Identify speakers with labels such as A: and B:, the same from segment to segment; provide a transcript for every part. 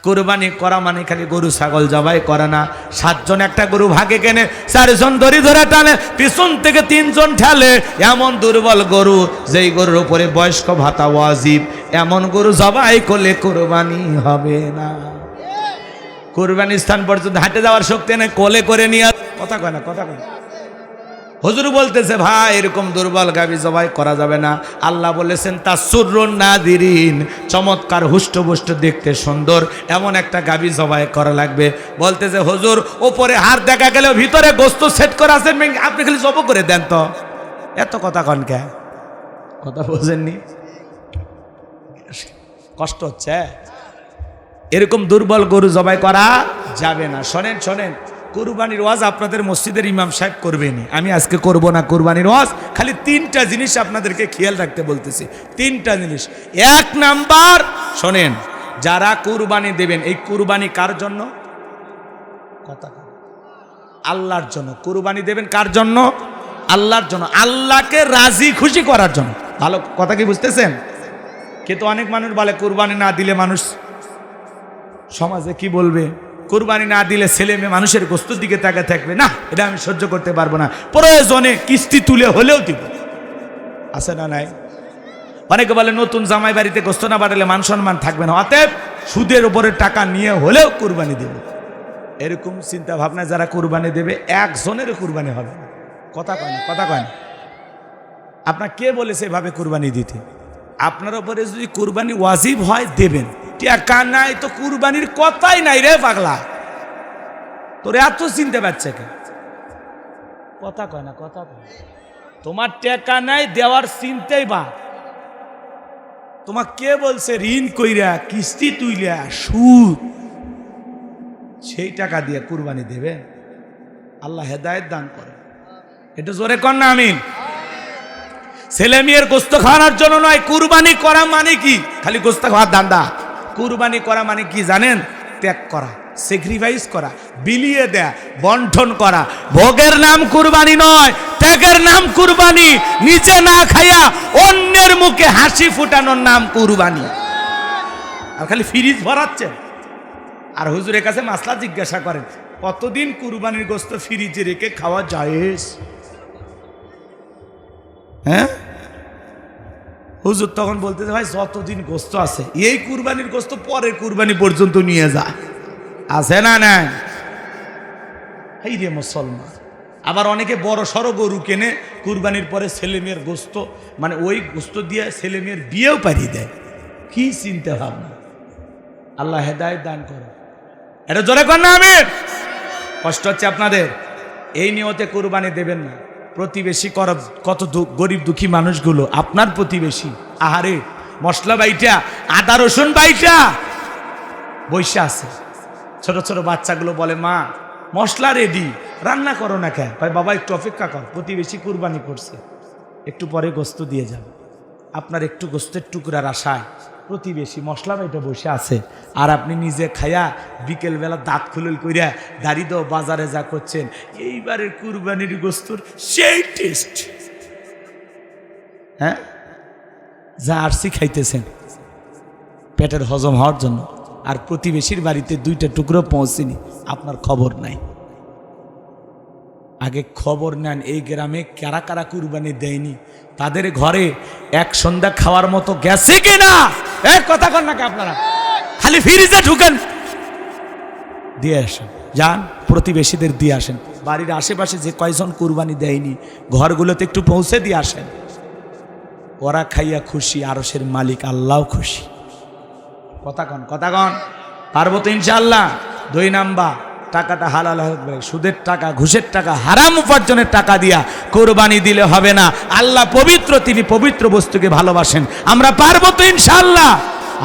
A: কুরবানি করা মানে খালি গরু ছাগল জবাই করে না। 7 জন একটা গরু ভাগে কেনে, 4 জন দড়ি ধরে টানে, পিছন থেকে 3 জন ঠেলে। এমন দুর্বল গরু, যেই গরুর উপরে বয়স্ক ভাতা ওয়াজিব, এমন গরু জবাই করলে কুরবানি হবে না। কুরবানি স্থান পর্যন্ত হাঁটে যাওয়ার শক্তি নেই, কোলে করে নিয়ে কথা কয় না, কথা কয়। হুজুর বলতেছে ভাই এরকম দুর্বল গাভী জবাই করা যাবে না। আল্লাহ বলেছেন তাসুরুন নাদিরিন, চমৎকার হুষ্টপুষ্ট দেখতে সুন্দর এমন একটা গাভী জবাই করা লাগবে। বলতেছে হুজুর উপরে হাড় দেখা গেলেও ভিতরে গোস্ত সেট করা আছেন, আপনি খালি জব করে দেন তো। এত কথা কন কে? কথা বোঝেননি? কষ্ট হচ্ছে। এরকম দুর্বল গরু জবাই করা যাবে না। শোনেন শোনেন, কুরবানির ওয়াজ আপনাদের মসজিদের ইমাম সাহেব করবেনি, আমি আজকে করব না কুরবানির ওয়াজ। খালি 3টা জিনিস আপনাদেরকে খেয়াল রাখতে বলতেছি, 3টা জিনিস। 1 নাম্বার শোনেন, যারা কুরবানি দেবেন, এই কুরবানি কার জন্য? কথা আল্লাহর জন্য। কুরবানি দেবেন কার জন্য? আল্লাহর জন্য, আল্লাহকে রাজি খুশি করার জন্য। ভালো কথা কি বুঝতেছেন? কিন্তু অনেক মানুষ বলে কুরবানি না দিলে মানুষ সমাজে কি বলবে, কুরবানি না দিলে ছেলে মেয়ে মানুষের গোস্তের দিকে তাকিয়ে থাকবে, না এটা আমি সহ্য করতে পারবো না, প্রয়োজনে কিস্তি তুলে হলেও দিব। আছে না নাই? অনেকে বলে নতুন জামাই বাড়িতে গোস্ত না বাড়ালে মান সম্মান থাকবে না, অতএব সুদের উপরে টাকা নিয়ে হলেও কুরবানি দেব। এরকম চিন্তা ভাবনা যারা কুরবানি দেবে, একজনের কুরবানি হবে না। কথা কয় না, কথা কয় না। আপনার কে বলেছে এভাবে কুরবানি দিতে? আপনার উপরে যদি কুরবানি ওয়াজিব হয় দেবেন, টাকা নাই তো কুরবানির কথাই নাই রে পাগলা, তোর এত চিনতে পারছে কে? কথা কয় না, কথা কয়। তোমার টাকা নাই দেওয়ার চিন্তাই বা, তোমার কে বলছে ঋণ কইরা কিস্তি তুইলা সুদ সেই টাকা দিয়ে কুরবানি দেবে? আল্লাহ হেদায়েত দান করে। এটা জোরে কর না আমিন। ছেলে মেয়ের গোস্ত খাওয়ানোর জন্য নয়, কুরবানি করা মানে কি? খালি গোস্ত খাওয়ার ধান্দা। কুরবানি করা মানে কি জানেন? ত্যাগ করা, স্যাক্রিফাইস করা, বিলিয়ে দেয়া, বন্টন করা। ভোগের নাম কুরবানি নয়, ত্যাগের নাম কুরবানি। নিজে না খাইয়া অন্যের মুখে হাসি ফুটানোর নাম কুরবানি। আর খালি ফ্রিজ ভরাচ্ছেন আর হুজুরের কাছে মাসলা জিজ্ঞাসা করেন, কতদিন কুরবানির গোস্ত ফ্রিজে রেখে খাওয়া জায়েজ? হ্যাঁ, হুজুর তখন বলতেছে ভাই যতদিন গোস্ত আছে, এই কুরবানির গোস্ত পরের কুরবানি পর্যন্ত নিয়ে যায়, আছে না? না এই রে মুসলমান। আবার অনেকে বড় সড়ো গরু কেনে, কুরবানির পরে ছেলে মেয়ের গোস্ত, মানে ওই গোস্ত দিয়ে ছেলে মেয়ের বিয়েও পারিয়ে দেয়। কি চিন্তা ভাবনা! আল্লাহ হেদায়েত দান করে। এটা জোরে কর না আমিন। কষ্ট হচ্ছে আপনাদের? এই নিয়তে কুরবানি দেবেন না। প্রতিবেশী কত গরিব দুঃখী মানুষগুলো, আপনার প্রতিবেশী, আহারে মশলা বাইটা, আদা রসুন বাইটা বৈশা আছে। ছোট ছোট বাচ্চাগুলো বলে মা মশলা রেডি, রান্না করো না কেন? ভাই বাবা একটু অপেক্ষা কর, প্রতিবেশী কুরবানি করছে, একটু পরে গোস্ত দিয়ে যাবে। আপনার একটু গোস্তের টুকরার আশায় প্রতিবেশী মশলা বাইটা বসে আছে, আর আপনি নিজে খায়া বিকেলবেলা দাঁত খুলল কইরা দাড়ি দাও বাজারে যা করছেন। এইবারের কুরবানির গোস্তর সেই টেস্ট, হ্যাঁ, যা আরসি খাইতেছেন পেটের হজম হওয়ার জন্য, আর প্রতিবেশীর বাড়িতে 2টা টুকরো পৌঁছেনি, আপনার খবর নাই। আগে খবর নেন এই গ্রামে কারা কারা কুরবানি দেয়নি, তাদের ঘরে এক সন্ধ্যা খাওয়ার মতো গেছে কিনা? এক কথা কন নাকি আপনারা? খালি ফ্রিজে ঢুকেন, দিয়ে আসেন, যান প্রতিবেশীদের দিয়ে আসেন। বাড়ির আশেপাশে যে কয়জন কুরবানি দেয়নি ঘরগুলোতে একটু পৌঁছে দিয়ে আসেন। ওরা খাইয়া খুশি, আরশের মালিক আল্লাহ খুশি। কথা কন, কথা কন। পারবো তো ইনশাআল্লাহ। 2 নাম্বার, টাকাটা হালাল হবে। সুদের টাকা, ঘুষের টাকা, হারাম উপার্জনের টাকা দিয়া কুরবানি দিলে হবে না। আল্লাহ পবিত্র, তিনি পবিত্র বস্তুকে ভালোবাসেন। আমরা পারবো তো ইনশাআল্লাহ।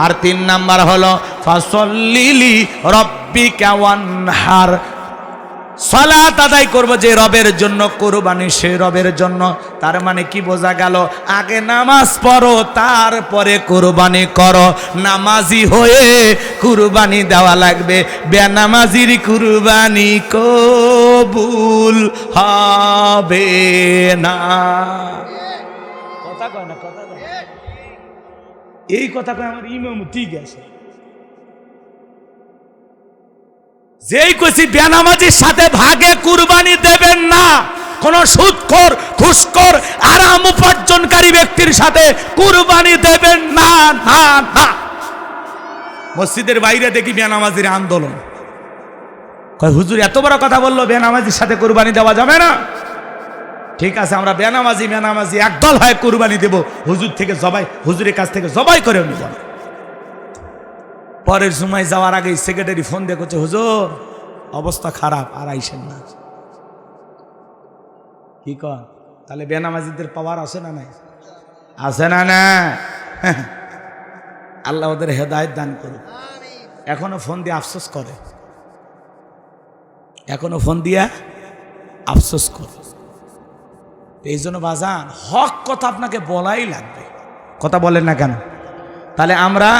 A: আর 3 নাম্বার হলো ফাসল্লিলি রব্বিকা ওয়ানহার, সালাত আদায় করবো যে রবের জন্য, কুরবানি সে রবের জন্য। তার মানে কি বোঝা গেল? আগে নামাজ পড়ো, তারপরে কুরবানি করো। নামাজি হয়ে কুরবানি দেওয়া লাগবে, বেনামাজির কুরবানি কবুল হবে না। কথা কয় না, কথা কয়। এই কথা কয় আমার ইমাম ঠিক আছে। যেই কইছি বেনামাজির সাথে ভাগে কুরবানি দেবেন না, কোন সুদখোর ঘুষখোর আরাম উপার্জনকারী ব্যক্তির সাথে কুরবানি দেবেন না না না। মসজিদের বাইরে দেখি বেনামাজির আন্দোলন, কয় হুজুর এত বড় কথা বললো বেনামাজির সাথে কুরবানি দেওয়া যাবে না। ঠিক আছে, আমরা বেনামাজি একদল হয় কুরবানি দেব, হুজুর থেকে জবাই, হুজুরের কাছ থেকে জবাই করে নিব। পরের সময় যাওয়ার আগে সেক্রেটারি ফোন দিয়ে করছে, হুজুর অবস্থা খারাপ, আর আইসেন না। কি কর, তাহলে বেনামাজিদের পাওয়ার আছে না নাই? আছে না না? আল্লাহ ওদের হেদায়েত দান করুন। এখনো ফোন দিয়ে আফসোস করে, এখনো ফোন দিয়া আফসোস করে। এই জন্য বাজান হক কথা আপনাকে বলাই লাগবে, কথা বলেন না কেন? তাহলে আমরা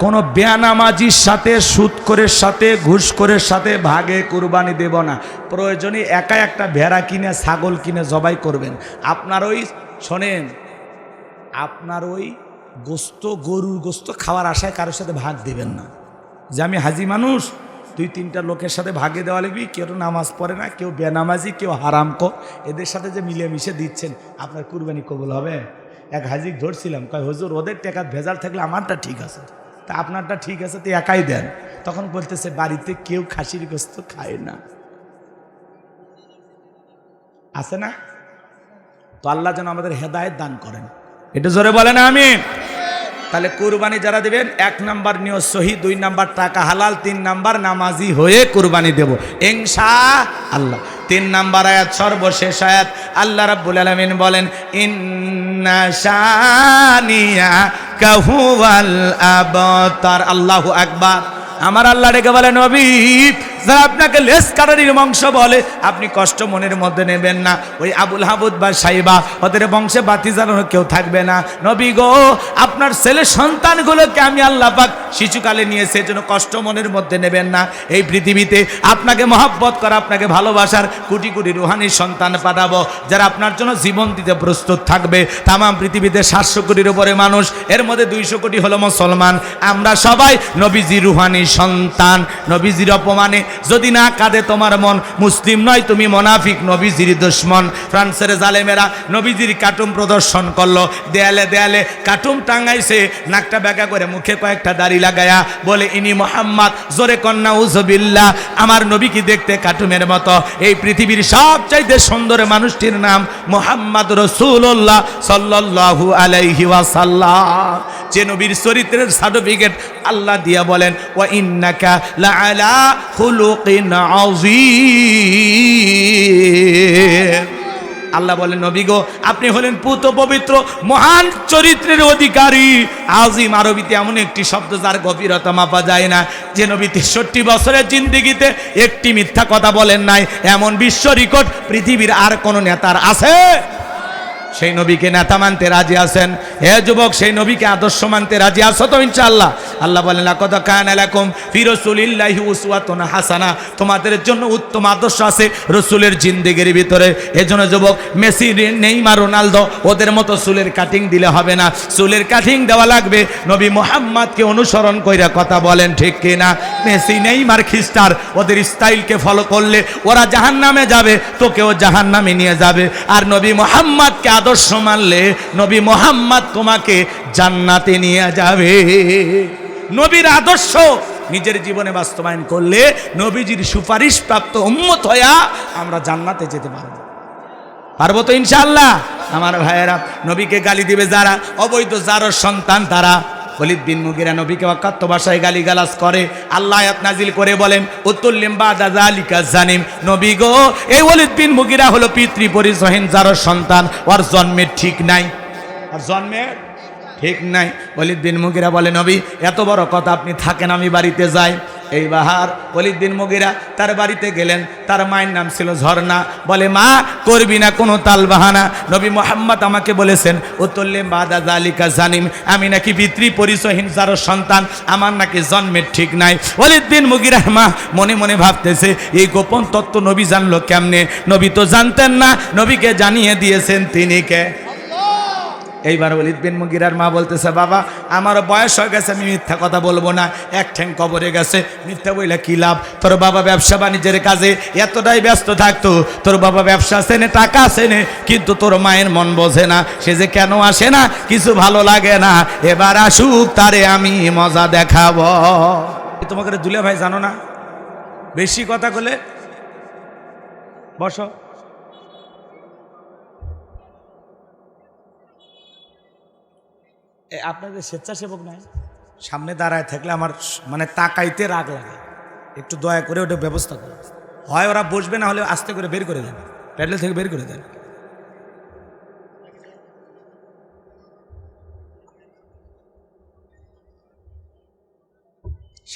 A: কোনো বেনামাজির সাথে, সুদখোরের সাথে, ঘুষখোরের সাথে ভাগে কুরবানি দেব না। প্রয়োজনে একা একটা ভেড়া কিনে, ছাগল কিনে জবাই করবেন। আপনার ওই শোনেন, আপনার ওই গোস্ত, গরুর গোস্ত খাওয়ার আশায় কারোর সাথে ভাগ দিবেন না। যে আমি হাজি মানুষ, 2-3টা লোকের সাথে ভাগে দেওয়া লাগবে। কেউ নামাজ পড়ে না, কেউ বেনামাজি, কেউ হারামখোর, এদের সাথে যে মিলেমিশে দিচ্ছেন, আপনার কুরবানি কবুল হবে? এক হাজি ধরছিলাম, কয় হুজুর ওদের টাকা ভেজাল থাকলে আমারটা ঠিক আছে, তা আপনারটা ঠিক আছে, তো একাই দেন। তখন বলতেছে বাড়িতে কেউ খাসির গোস্ত খায় না, আছে না? তো আল্লাহ যেন আমাদের হেদায়েত দান করেন, এটা জোরে বলেন আমিন। তাহলে কুরবানি যারা দেবেন, 1 নাম্বার নিয়ত সহি, 2 নাম্বার টাকা হালাল, 3 নাম্বার নামাজি হয়ে কুরবানি দেব ইনশাআল্লাহ। 3 নাম্বার আয়াত, সর্বশেষ আয়াত, আল্লাহ রাব্বুল আলামিন বলেন ইন্না শানিয়াকা হুয়াল আবতার। আল্লাহু আকবার। আমার আল্লাহ ডেকে বলে, নবী যারা আপনাকে লেস কাটারির বংশ বলে, আপনি কষ্ট মনের মধ্যে নেবেন না। ওই আবুল হাবুদ বা সাইবা, ওদের বংশে বাতি জ্বালানো কেউ থাকবে না। নবী গো, আপনার ছেলে সন্তানগুলোকে আমি আল্লাহ পাক শিশুকালে নিয়েছে, এজন্য কষ্ট মনের মধ্যে নেবেন না। এই পৃথিবীতে আপনাকে মহব্বত করা, আপনাকে ভালোবাসার কোটি কোটি রুহানি সন্তান পাঠাবো, যারা আপনার জন্য জীবন দিতে প্রস্তুত থাকবে। তামাম পৃথিবীতে 700 কোটির উপরে মানুষ, এর মধ্যে 200 কোটি হলো মুসলমান। আমরা সবাই নবীজি রুহানি সন্তান। নবীজির অপমানে যদি না কাঁদে তোমার মন, মুসলিম নয় তুমি মুনাফিক, নবীজির দুশমন। ফ্রান্সের জালেমেরা নবীজির কার্টুন প্রদর্শন করলো, দেয়ালে দেয়ালে কার্টুন টাঙ্গাইছে, নাকটা বেঁকা করে, মুখে কয়েকটা দাড়ি লাগায়া বলে ইনি মোহাম্মদ, জোরে কন্যা উযবিল্লাহ। আমার নবী কি দেখতে কার্টুনের মতো? এই পৃথিবীর সবচাইতে সুন্দর মানুষটির নাম মুহাম্মদ রাসূলুল্লাহ সাল্লাল্লাহু আলাইহি ওয়াসাল্লাম। যে নবীর চরিত্রের সার্টিফিকেট আল্লাহ দিয়া বলেন ওয়া ইন্নাকা লাআলা খুলুকিন আযীম। আল্লাহ বলেন নবী গো, আপনি হলেন পুত পবিত্র মহান চরিত্রের অধিকারী। আজিম আরবিতে এমন একটি শব্দ যার গভীরতা মাপা যায় না। যে নবী 63 বছরের জিন্দেগিতে একটি মিথ্যা কথা বলেন নাই, এমন বিশ্ব রেকর্ড পৃথিবীর আর কোন নেতার আছে? সেই নবীকে নেতা মানতে রাজি আছেন? হে যুবক, সেই নবীকে আদর্শ মানতে রাজি আছো তো ইনশাআল্লাহ? আল্লাহ বলেন লাকাদ কানা লাকুম ফি রাসূলিল্লাহি উসওয়াতুন হাসানাহ, তোমাদের জন্য উত্তম আদর্শ আছে রাসূলের জিন্দেগির ভিতরে। এজন্য যুবক, মেসি, নেইমার, রোনালদো ওদের মতো চুলের কাটিং দিলে হবে না, চুলের কাটিং দেওয়া লাগবে নবী মুহাম্মদকে অনুসরণ কইরা। কথা বলেন ঠিক কিনা? মেসি, নেইমার খ্রিস্টান, ওদের স্টাইলকে ফলো করলে ওরা জাহান্নামে যাবে, তোকেও জাহান্নামে নিয়ে যাবে। আর নবী মুহাম্মদকে আদর্শ মানলে নবী মুহাম্মদ তোমাকে জান্নাতে নিয়ে যাবে। নবীর আদর্শ নিজের জীবনে বাস্তবায়ন করলে নবীজির সুপারিশ প্রাপ্ত উম্মত হইয়া আমরা জান্নাতে যেতে পারবো। পারবো তো ইনশাআল্লাহ? আমার ভাইয়েরা, নবীকে গালি দিবে যারা, অবৈধ যারা সন্তান তারা। ওলীদ বিন মুগীরা নবীকে অকাত্য ভাষায় গালিগালাজ করে। আল্লাহ আয়াত নাজিল করে বলেন উতুল্লিম বাদা যালিকা জানিম। নবী গো, এই ওলীদ বিন মুগীরা হলো পিতৃ পরিচয়হীন যার সন্তান, ওর জন্মের ঠিক নাই, আর জন্মের ঠিক নাই। ওলীদ বিন মুগীরা বলে নবী এত বড় কথা, আপনি থাকেন, আমি বাড়িতে যাই। এই বাহার ওলীদ বিন মুগীরা তার বাড়িতে গেলেন। তার মায়ের নাম ছিল ঝর্ণা। বলে মা, করবি না কোনো তাল বাহানা, নবী মুহাম্মদ আমাকে বলেছেন উতুল্লিম বাদা যালিকা জানিম, আমি নাকি পিতৃ পরিচয়হীন যার সন্তান, আমার নাকি জন্মের ঠিক নাই। ওলীদ বিন মুগীরার মা মনে মনে ভাবতেছে এই গোপন তত্ত্ব নবী জানলো কেমনে? নবী তো জানতেন না, নবীকে জানিয়ে দিয়েছেন তিনি কে? এইবার ওলীদ বিন মুগীরার মা বলতেছে, বাবা আমার বয়স হয়ে গেছে, আমি মিথ্যা কথা বলবো না, এক ঠ্যাং কবরে গেছে, মিথ্যা বইলে কি লাভ? তোর বাবা ব্যবসা বাণিজ্যের কাজে এতটাই ব্যস্ত থাকতো, তোর বাবা ব্যবসা চেনে, টাকা চেনে, কিন্তু তোর মায়ের মন বোঝে না, সে যে কেন আসে না, কিছু ভালো লাগে না, এবার আসুক, তারে আমি মজা দেখাবো। তোমাকে দুলে ভাই জানো না, বেশি কথা বলে বসো। আপনাদের স্বেচ্ছাসেবক নাই, সামনে দাঁড়ায় থাকলে আমার মানে তাকাইতে রাগ লাগে, একটু দয়া করে ওটা ব্যবস্থা করো। হয় ওরা বসবে, না হলে আস্তে করে বের করে দেন, প্যাডেল থেকে বের করে দেন।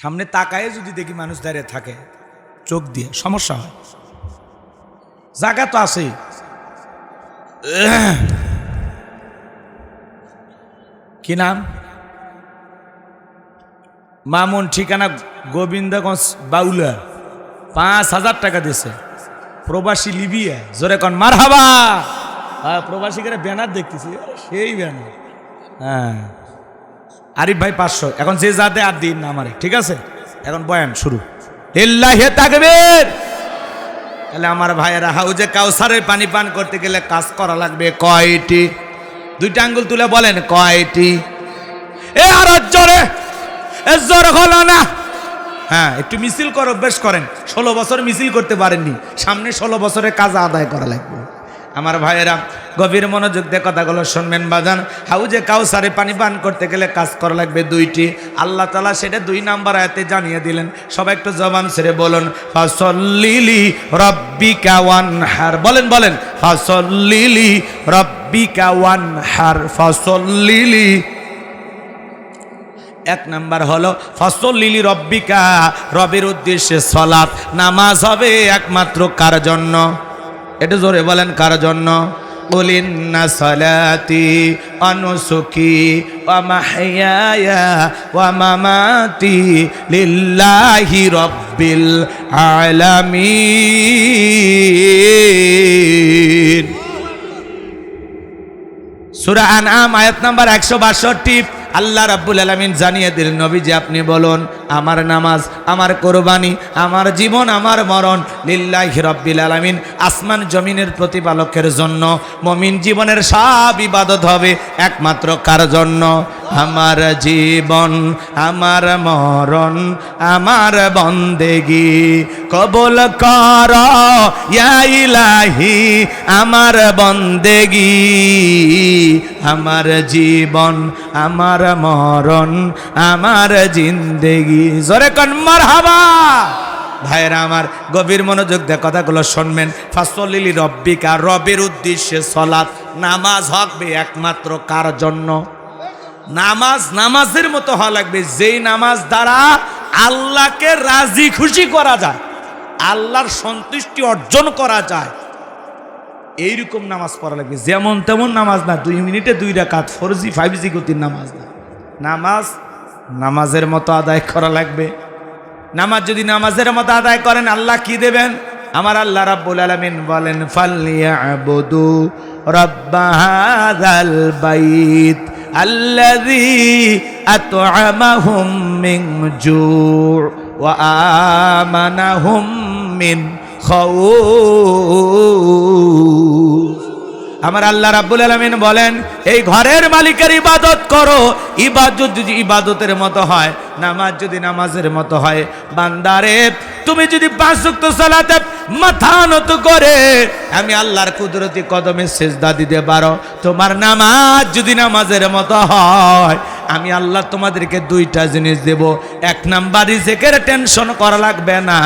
A: সামনে তাকায়ে যদি দেখি মানুষ দাঁড়িয়ে থাকে চোখ দিয়ে, সমস্যা হয়। জায়গা তো আছেই। কি নাম? মামুন, ঠিকানা গোবিন্দগঞ্জ বাউলা, 5,000 টাকা দিছে, প্রবাসী লিবিয়া। জোরে কন মারহাবা। হ্যাঁ, প্রবাসী করে ব্যানার দেখতেছি, সেই ব্যানার। হ্যাঁ, আরিফ ভাই 500। এখন যে যাতে আর দিন না আমারে, ঠিক আছে? এখন বয়ান শুরু। লিল্লাহি তাকবীর। তাহলে আমার ভাইয়েরা, হাউজে কাউসারের পানি পান করতে গেলে কাজ করা লাগবে কয়টি? 2টা আঙ্গুল তুলে বলেন কয়টি? এ আর জোরে, এ জোর হলো না। হ্যাঁ, একটু মিছিল করো, অভ্যাস করেন। 16 বছর মিছিল করতে পারেননি, সামনে 16 বছরের কাজ আদায় করা লাগবে। আমার ভাইয়েরা গভীর মনোযোগ দিয়ে কথাগুলো শুনবেন বাজান। হাউজে কাউসারে পানি পান করতে গেলে কাজ করা লাগবে 2টি। আল্লাহ তাআলা সেটা 2 নাম্বার আয়াতে জানিয়ে দিলেন। সবাই একটু জবান ছেড়ে বলুন, ফাসল্লিলি রাব্বিকা ওয়ানহার। বলেন বলেন, ফাসল্লিলি রাব্বিকা ওয়ানহার। ফাসল্লিলি, 1 নাম্বার হলো ফাসল্লিলি রব্বিকা, রবের উদ্দেশ্যে সালাত, নামাজ হবে একমাত্র কার জন্য? এটা জোরে বলেন, কার জন্য? কুল ইন্না সালাতি ওয়া নুসুকি ওয়া মাহইয়ায়া ওয়া মামাতি লিল্লাহি রাব্বিল আলামিন। সূরা আনআম আয়াত নাম্বার 162। আল্লাহ রাব্বুল আলামিন জানিয়ে দিলেন, নবীজি আপনি বলুন, আমার নামাজ, আমার কোরবানি, আমার জীবন, আমার মরণ লিল্লাহি রাব্বিল আলামিন, আসমান জমিনের প্রতিপালকের জন্য। মুমিন জীবনের সব ইবাদত হবে একমাত্র কার জন্য? আমার জীবন, আমার মরণ, আমার বন্দেগি কবুল কর ইয়া ইলাহি, আমার বন্দেগি, আমার জীবন, আমার মরণ, আমার জিন্দেগি। জোরে কোন মারহাবা। ভাইরা আমার, গভীর মনোযোগ দিয়ে কথাগুলো শুনবেন। ফাসল্লিলি রব্বিকা, রবের উদ্দেশ্যে সালাত, নামাজ হবে একমাত্র কার জন্য? নামাজ নামাজের মতো হওয়া লাগবে, যেই নামাজ দ্বারা আল্লাহকে রাজি খুশি করা যায়, আল্লাহর সন্তুষ্টি অর্জন করা যায়, এইরকম নামাজ পড়া লাগবে। যেমন তেমন নামাজ না, 2 মিনিটে 2 রাকাত 4G 5G গতির নামাজ না। নামাজ নামাজের মতো আদায় করা লাগবে। নামাজ যদি নামাজের মতো আদায় করেন, আল্লাহ কি দেবেন? আমার আল্লাহ রাব্বুল আলামিন বলেন, ফালইয়াবুদু রাব্ব হাযাল বাইত আল্লাযী আত'আমাহুম মিন জু' ওয়া আমানাহুম মিন খাউফ। আমার আল্লাহ রাব্বুল আলামিন বলেন, এই ঘরের মালিকের ইবাদত করো। ইবাদত যদি ইবাদতের মতো হয়, নামাজ যদি নামাজের মতো হয়, বান্দারে তুমি যদি 5 ওয়াক্ত সালাতে মাথা নত করে আমি আল্লাহর কুদরতি কদমে সিজদা দিতে পারো, তোমার নামাজ যদি নামাজের মতো হয়, আমি আল্লাহ তোমাদেরকে 2টা জিনিস দেব। 1 নাম্বার, রিজেকের টেনশন করা লাগবে না,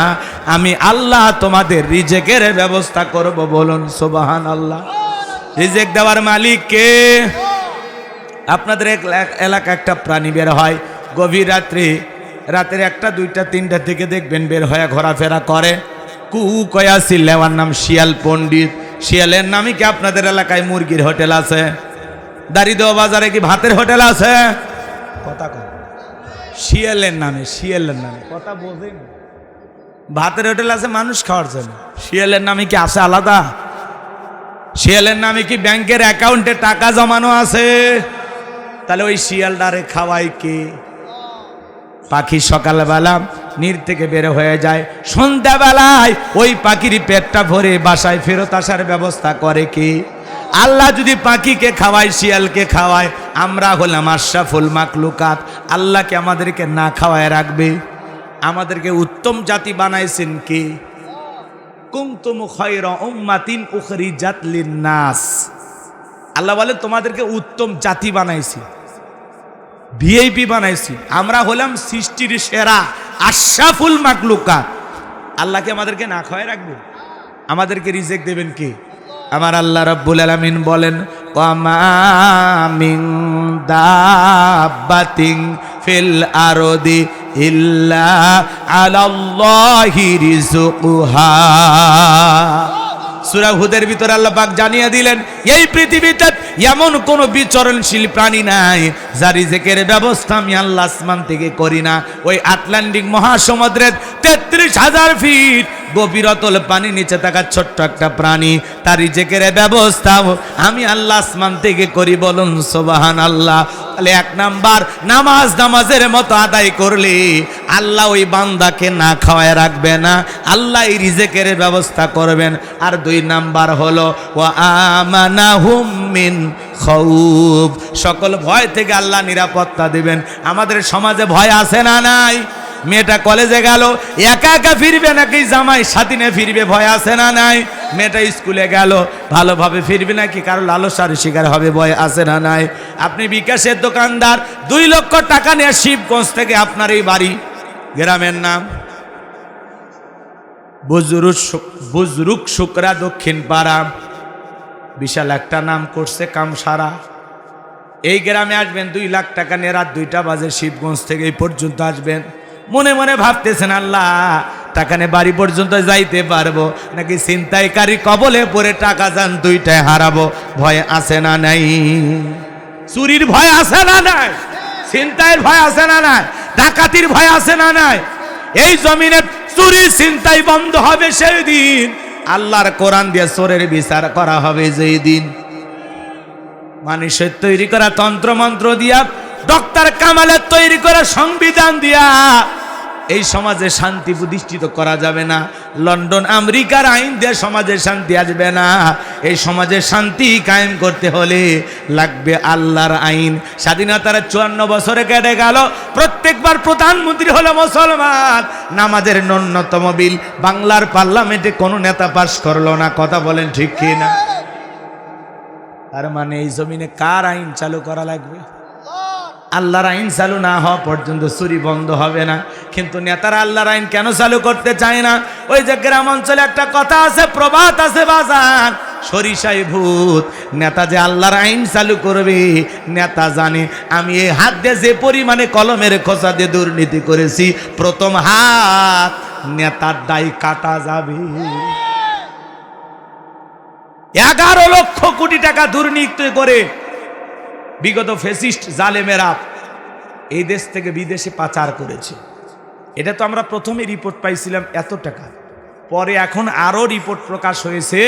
A: আমি আল্লাহ তোমাদের রিজেকের ব্যবস্থা করব। বলুন সুবহানাল্লাহ। রিজেক দেওয়ার মালিক কে? আপনাদের এলাকা একটা প্রাণী বের হয় গভীর রাত্রে, রাতের 1টা 2টা 3টা থেকে দেখবেন বের হয়ে ঘোরাফেরা করে। কয়া সিল্লেওয়ার নাম শিয়াল পণ্ডিত। শিয়ালের নামে কি আপনাদের এলাকায় মুরগির হোটেল আছে? দাড়িদেওয়া বাজারে কি ভাতের হোটেল আছে? কথা কয় শিয়ালের নামে, শিয়ালের নামে কথা বোঝেন। ভাতের হোটেল আছে মানুষ খাওয়ার জন্য, শিয়ালের নামে কি আছে আলাদা? শিয়ালের নামে কি ব্যাংকের অ্যাকাউন্টে টাকা জমানো আছে? তাহলে ওই শিয়ালটারে খাওয়াই কে? পাখি সকালবেলা নীড় থেকে বের হয়ে যায়, সন্ধ্যাবেলায় ওই পাখির পেটটা ভরে বাসায় ফেরত আসার ব্যবস্থা করে কে? আল্লাহ যদি পাখিকে খাওয়ায়, শিয়ালকে খাওয়ায়, আমরা হলাম আশরাফুল মাখলুকাত, আল্লাহকে আমাদেরকে না খাওয়ায় রাখবে? আমাদেরকে উত্তম জাতি বানাইছেন কে? কুনতুম খায়রা উম্মাতিন উখরিজাত লিন-নাস, আল্লাহ বলে তোমাদেরকে উত্তম জাতি বানাইছি, ভিআইপি বানাইছি। আমরা হলাম সৃষ্টির সেরা আশরাফুল মাখলুকাত। আল্লাহকে আমাদেরকে না খাওয়ায় রাখবে? আমাদেরকে রিজেক দেবেন কে? আমার আল্লাহ রাব্বুল আলামিন বলেন, ওয়ামা মিন দাব্বাতিন ফিল আরদি ইল্লা আলাল্লাহি রিজকুহা। সূরা হুদের ভিতরে আল্লাহ পাক জানিয়ে দিলেন, এই পৃথিবীতে এমন কোন বিচরণশীল প্রাণী নাই যার রিজেকের ব্যবস্থা আমি আল্লাহ আসমান থেকে করি না। ওই আটলান্টিক মহাসমুদ্রের ৩৩,০০০ ফিট গভীরতল পানি নিচে থাকা ছোট্ট একটা প্রাণী, তার রিজেকের ব্যবস্থা আমি আল্লাহ আসমান থেকে করি। বলুন সুবহানাল্লাহ। তাহলে এক নাম্বার, নামাজের মতো আদায় করলে আল্লাহ ওই বান্দাকে না খাওয়ায় রাখবে না, আল্লাহ এই রিজেকের ব্যবস্থা করবেন। আর ২ নাম্বার হলো ওয়া আমানাহুম মিন খাউফ, সকল ভয় থেকে আল্লাহ নিরাপত্তা দিবেন। আমাদের সমাজে ভয় আছে না নাই? মেয়েটা কলেজে গেল, একা একা ফিরবে নাকি জামাই সাথী নিয়ে ফিরবে, ভয় আছে না নাই? মেয়েটা স্কুলে গেল, ভালোভাবে ফিরবে নাকি কারো লালসার শিকার হবে, ভয় আছে না নাই? আপনি বিকাশের দোকানদার, 2 লক্ষ টাকা নিয়ে শিবগঞ্জ থেকে আপনার এই বাড়ি, গ্রামের নাম বুজরুক শুকরা দক্ষিণ পাড়া, বিশাল একটা নাম করছে কামসারা। এই গ্রামে আসবেন 2 লাখ টাকা নিয়ে, রাত 2টা বাজে শিবগঞ্জ থেকে এই পর্যন্ত আসবেন। মনে মনে ভাবতেছেন, আল্লাহ টাকা নিয়ে বাড়ি পর্যন্ত যাইতে পারবো নাকি ছিনতাইকারী কবলে পড়ে টাকা যান 2টায় হারাবো? ভয় আছে না নাই? চুরির ভয় আছে না নাই? ছিনতাইয়ের ভয় আছে না নাই? ডাকাতির ভয় আছে না নাই? এই জমিনে চুরি ছিনতাই বন্ধ হবে সেই দিন, আল্লাহর কোরআন দিয়ে চোরের বিচার করা হবে যেই দিন। মানুষের তৈরি করা তন্ত্র মন্ত্র দিয়া, ডক্টর কামালের তৈরি করা সংবিধান দিয়া এই সমাজে শান্তি প্রতিষ্ঠিত করা যাবে না। লন্ডন আমেরিকার আইন দিয়ে সমাজে শান্তি আসবে না। এই সমাজে শান্তি কায়েম করতে হলে লাগবে আল্লাহর আইন। স্বাধীনতার 54 বছরে কেটে গেল, প্রত্যেকবার প্রধানমন্ত্রী হলো মুসলমান, নামাজের ন্যূনতম বিল বাংলার পার্লামেন্টে কোনো নেতা পাস করলো না। কথা বলেন ঠিক কি না? তার মানে এই জমিনে কার আইন চালু করা লাগবে? আল্লাহর আইন চালু না হওয়া পর্যন্ত চুরি বন্ধ হবে না। কিন্তু নেতারা আল্লাহর আইন কেন চালু করতে চায় না? ওই যে গ্রাম অঞ্চলে একটা কথা আছে, প্রবাদ আছে বাজান, সরিষায় ভূত। নেতা যে আল্লাহর আইন চালু করবে, নেতা জানে আমি এই হাত দিয়ে যে পরিমাণে কলমের খোঁচা দিয়ে দুর্নীতি করেছি, প্রথম হাত নেতার দায় কাটা যাবে। 11 লক্ষ কোটি টাকা দুর্নীতি করে বিগত ফ্যাসিস্ট জালেমেরা এই দেশ থেকে বিদেশে পাচার করেছে। এটা তো আমরা প্রথমে রিপোর্ট পাইছিলাম এত টাকা, পরে এখন আরো রিপোর্ট প্রকাশ হয়েছে।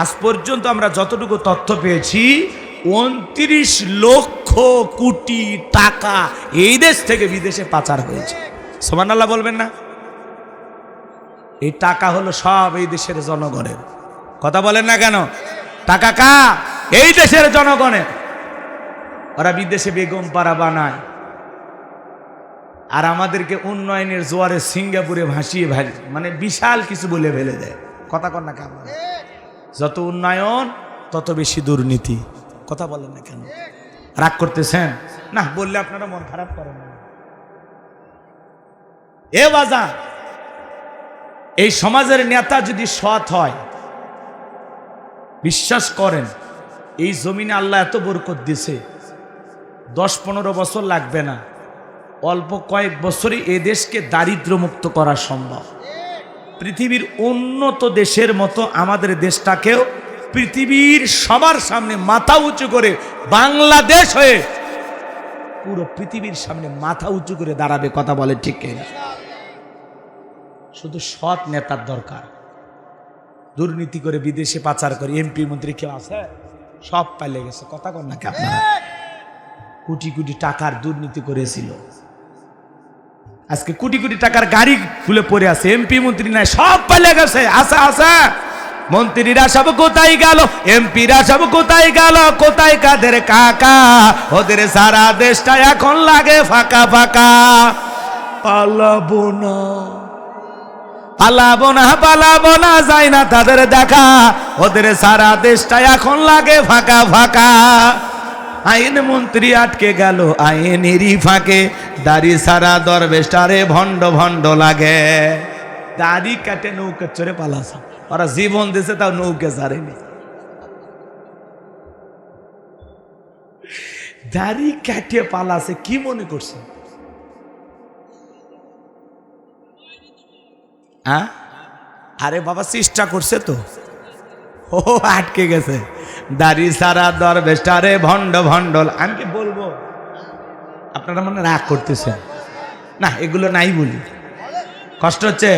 A: আজ পর্যন্ত আমরা যতটুকু তথ্য পেয়েছি 29 লক্ষ কোটি টাকা এই দেশ থেকে বিদেশে পাচার হয়েছে। সুবহানাল্লাহ বলবেন না? এই টাকা হলো সব এই দেশের জনগণের। কথা বলেন না কেন? টাকা কার? এই দেশের জনগণের। ওরা বিদেশে বেগম পাড়া বানায় আর আমাদেরকে উন্নয়নের জোয়ারে সিঙ্গাপুরে ভাসিয়ে মানে বিশাল কিছু বলে ফেলে দেয়। কথা কর না কেন? যত উন্নয়ন তত বেশি দুর্নীতি। কথা বলেন না কেন? রাগ করতেছেন না? বললে আপনারা মন খারাপ করেন না। এ বাজার, এই সমাজের নেতা যদি সৎ হয়, বিশ্বাস করেন এই জমিনে আল্লাহ এত বরকত দিছে, 10-15 বছর লাগবে না, অল্প কয়েক বছরই এ দেশকে দারিদ্র মুক্ত করা সম্ভব। পৃথিবীর উন্নত দেশের মতো আমাদের দেশটাকেও পৃথিবীর সবার সামনে মাথা উঁচু করে বাংলাদেশ হয়ে পুরো পৃথিবীর সামনে মাথা উঁচু করে দাঁড়াবে। কথা বলে ঠিক কিনা? শুধু সৎ নেতার দরকার। দুর্নীতি করে বিদেশে পাচার করে এমপি মন্ত্রী কেউ আছে? সব পাইলে গেছে। কথা কন নাকি আপনারা? কোটি কোটি টাকার দুর্নীতি করেছিল, আজকে কোটি কোটি টাকার গাড়ি খুলে পড়ে আছে, এমপি মন্ত্রী নাই, সব পাইলে গেছে। আসা আসা মন্ত্রীরা সব কোথায় গেল, এমপিরা সব কোথায় গেল, কোথায় কাদের কাকা? ওদের সারা দেশটা এখন লাগে ফাঁকা ফাঁকা। পালাবো না পালাবো না পালাবো না, যায় না তাদের দেখা, ওদের সারা দেশটা এখন লাগে ফাঁকা ফাঁকা। আইন মন্ত্রী আটকে গেল আইনেরই ফাঁকে, দাড়ি সারা দরবেশটারে ভণ্ড ভণ্ড লাগে। দাড়ি কাটে নৌকা চড়ে পালাস, ওরা জীবন দিছে তাও নৌকা ছাড়েনি। দাড়ি কাটিয়ে পালাছে, কি মনে করছে? আরে বাবা চেষ্টা করছে তো, ও আটকে গেছে। দাড়ি সারা দরবেশটারে ভণ্ড ভণ্ডল। আমি কি বলবো? আপনারা মনে রাগ করতেছেন না, এগুলো নাই বলি, কষ্ট হচ্ছে,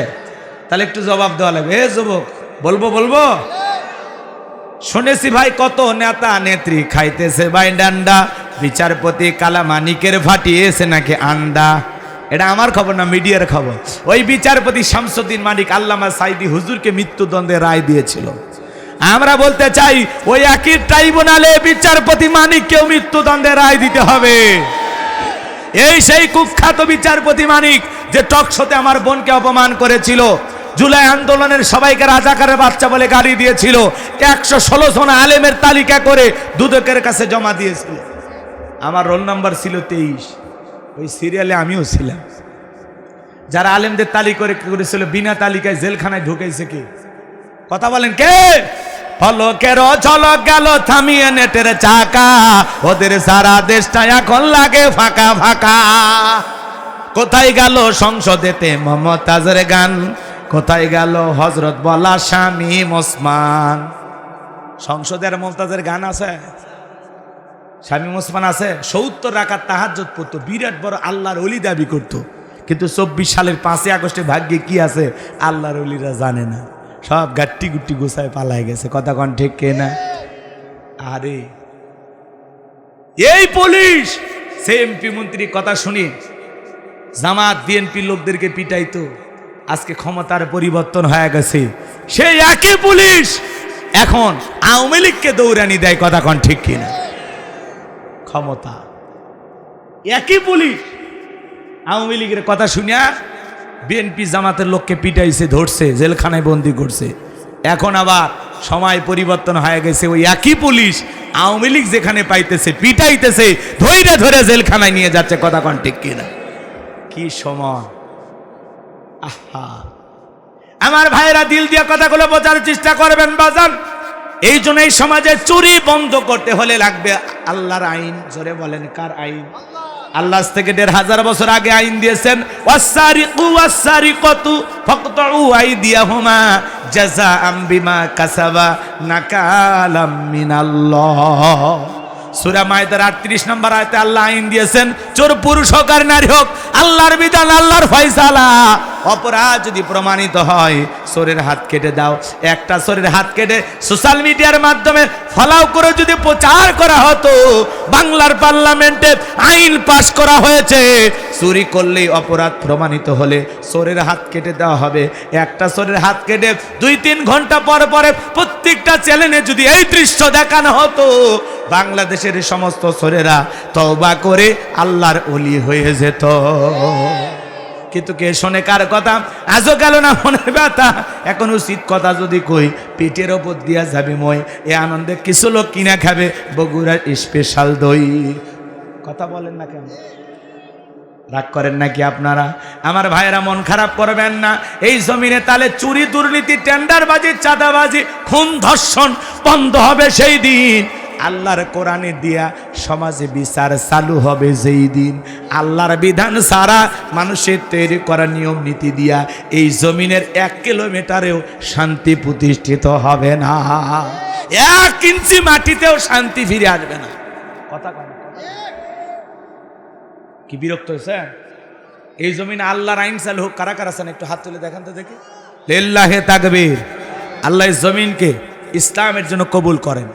A: তাহলে একটু জবাব দেওয়া লাগবে। এ যুবক, বলবো বলবো। শুনেছি ভাই কত নেতা নেত্রী খাইতেছে ভাই ডান্ডা, বিচারপতি কালা মানিকের ফাটিয়েছে নাকি আন্ডা। এটা আমার খবর না, মিডিয়ার খবর। ওই বিচারপতি শামসুদ্দিন মানিক আল্লামা সাইদি হুজুরকে মৃত্যুদণ্ডে রায় দিয়েছিল। আমরা বলতে চাই ওই একই ট্রাইব্যুনালে বিচারপতি মানিককেও মৃত্যুদণ্ডে রায় দিতে হবে। এই সেই কুখ্যাত বিচারপতি মানিক যে টক শোতে আমার বোনকে অপমান করেছিল, জুলাই আন্দোলনের সবাইকে রাজাকারের বাচ্চা বলে গালি দিয়েছিল, 116 জন আলেমের তালিকা করে দুদকের কাছে জমা দিয়েছিল। আমার রোল নাম্বার ছিল 23, ওই সিরিয়ালে আমিও ছিলাম। যারা আলেমদের তালিকা করেছিল বিনা তালিকায় জেলখানায় ঢুকেছে কে? কথা বলেন কে? ফলকের ঝলক গেল থামিয়ে নেটের চাকা, ওদের সারা দেশটা এখন লাগে ফাঁকা ফাঁকা। কোথায় গেল সংসদেতে মমতাজের গান, কোথায় গেল হজরত বলা স্বামী ওসমান? সংসদের মমতাজের গান আছে, স্বামী ওসমান আছে। 70 রাকাত তাহাজ্জুদ পড়তো, বিরাট বড় আল্লাহর ওলি দাবি করত। কিন্তু 24 সালের 5 আগস্টে ভাগ্যে কি আছে আল্লাহর ওলিরা জানে না, সব গাট্টি গুট্টি গোছায় পালায় গেছে। কথা কন ঠিক কে না? আরে এই পুলিশ সে এমপি মন্ত্রী কথা শুনি জামাত বিএনপি লোকদেরকে পিটাইতো, আজকে ক্ষমতার পরিবর্তন হয়ে গেছে, সেই একই পুলিশ এখন আওয়ামী লীগকে দৌড়ানি দেয়। কথা কন ঠিক কিনা? ক্ষমতা একই পুলিশ আওয়ামী লীগের কথা শুনিয়া বিএনপি জামাতের লোককে পিটাইছে, ধরছে, জেলখানায় বন্দি করছে। এখন আবার সময় পরিবর্তন হয়ে গেছে, ওই একই পুলিশ আওয়ামী লীগ যেখানে পাইতেছে পিটাইতেছে, ধৈর্য ধরে জেলখানায় নিয়ে যাচ্ছে। কথা কন ঠিক কিনা? কি সময়! আহা, আমার ভাইরা দিল দিয়ে কথাগুলো বোঝার চেষ্টা করবেন বাজান। এই জন্য এই সমাজে চুরি বন্ধ করতে হলে লাগবে আল্লাহর আইন। জোরে বলেন কার আইন? আল্লাহ থেকে 1500 বছর আগে আইন দিয়েছেন, ওয়াসারিকু ওয়াসারিকাতু ফাকতাউ আইদিয়াহুমা জাযাআম বিমা কাসাবা নাকালাম মিনাল্লাহ। সূরা মায়েদার 38 নম্বর আয়াতে আল্লাহ আইন দিয়েছেন, চোর পুরুষ হোক আর নারী হোক, আল্লাহর বিধান, আল্লাহর ফয়সালা। অপরাধ যদি প্রমাণিত হয় চোরের হাত কেটে দাও। একটা চোরের হাত কেটে সোশ্যাল মিডিয়ার মাধ্যমে ফলাও করে যদি প্রচার করা হতো, বাংলার পার্লামেন্টে আইন পাস করা হয়েছে, চুরি করলেই অপরাধ প্রমাণিত হলে চোরের হাত কেটে দেওয়া হবে। একটা চোরের হাত কেটে 2-3 ঘন্টা পর পরে প্রত্যেকটা চ্যানেলে যদি এই দৃশ্য দেখানো হতো, বাংলাদেশের সমস্ত চোরেরা তওবা করে আল্লাহর ওলি হয়ে যেত। কিন্তু কে শোনে কার কথা? আজও গেল না মনের ব্যথা। এখন উচিত কথা যদি কই, পেটের ওপর দিয়া যাবে মই। এ আনন্দে কিছু লোক কিনা খাবে বগুড়ার স্পেশাল দই। কথা বলেন না কেন? রাগ করেন নাকি আপনারা? আমার ভাইয়েরা মন খারাপ করবেন না। এই জমিনে তাহলে চুরি, দুর্নীতি, টেন্ডারবাজি, চাঁদাবাজি, খুন, ধর্ষণ বন্ধ হবে সেই দিন। আল্লাহর কোরআনে দিয়া সমাজে বিচার চালু হবে যেই দিন। আল্লাহর বিধান সারা মানুষের তৈরি করা নিয়ম নীতি দিয়া এই জমিনের 1 কিলোমিটারেও শান্তি প্রতিষ্ঠিত হবে না। 1 ইঞ্চি মাটিতেও শান্তি ফিরে আসবে না। কথা কয় কি বিরক্ত হয়েছে? এই জমিনে আল্লাহর আইন চালু হোক। কারা কারা আছেন একটু হাত তুলে দেখান তো দেখি। লিল্লাহে তাকবীর। আল্লাহ জমিনকে ইসলামের জন্য কবুল করেন।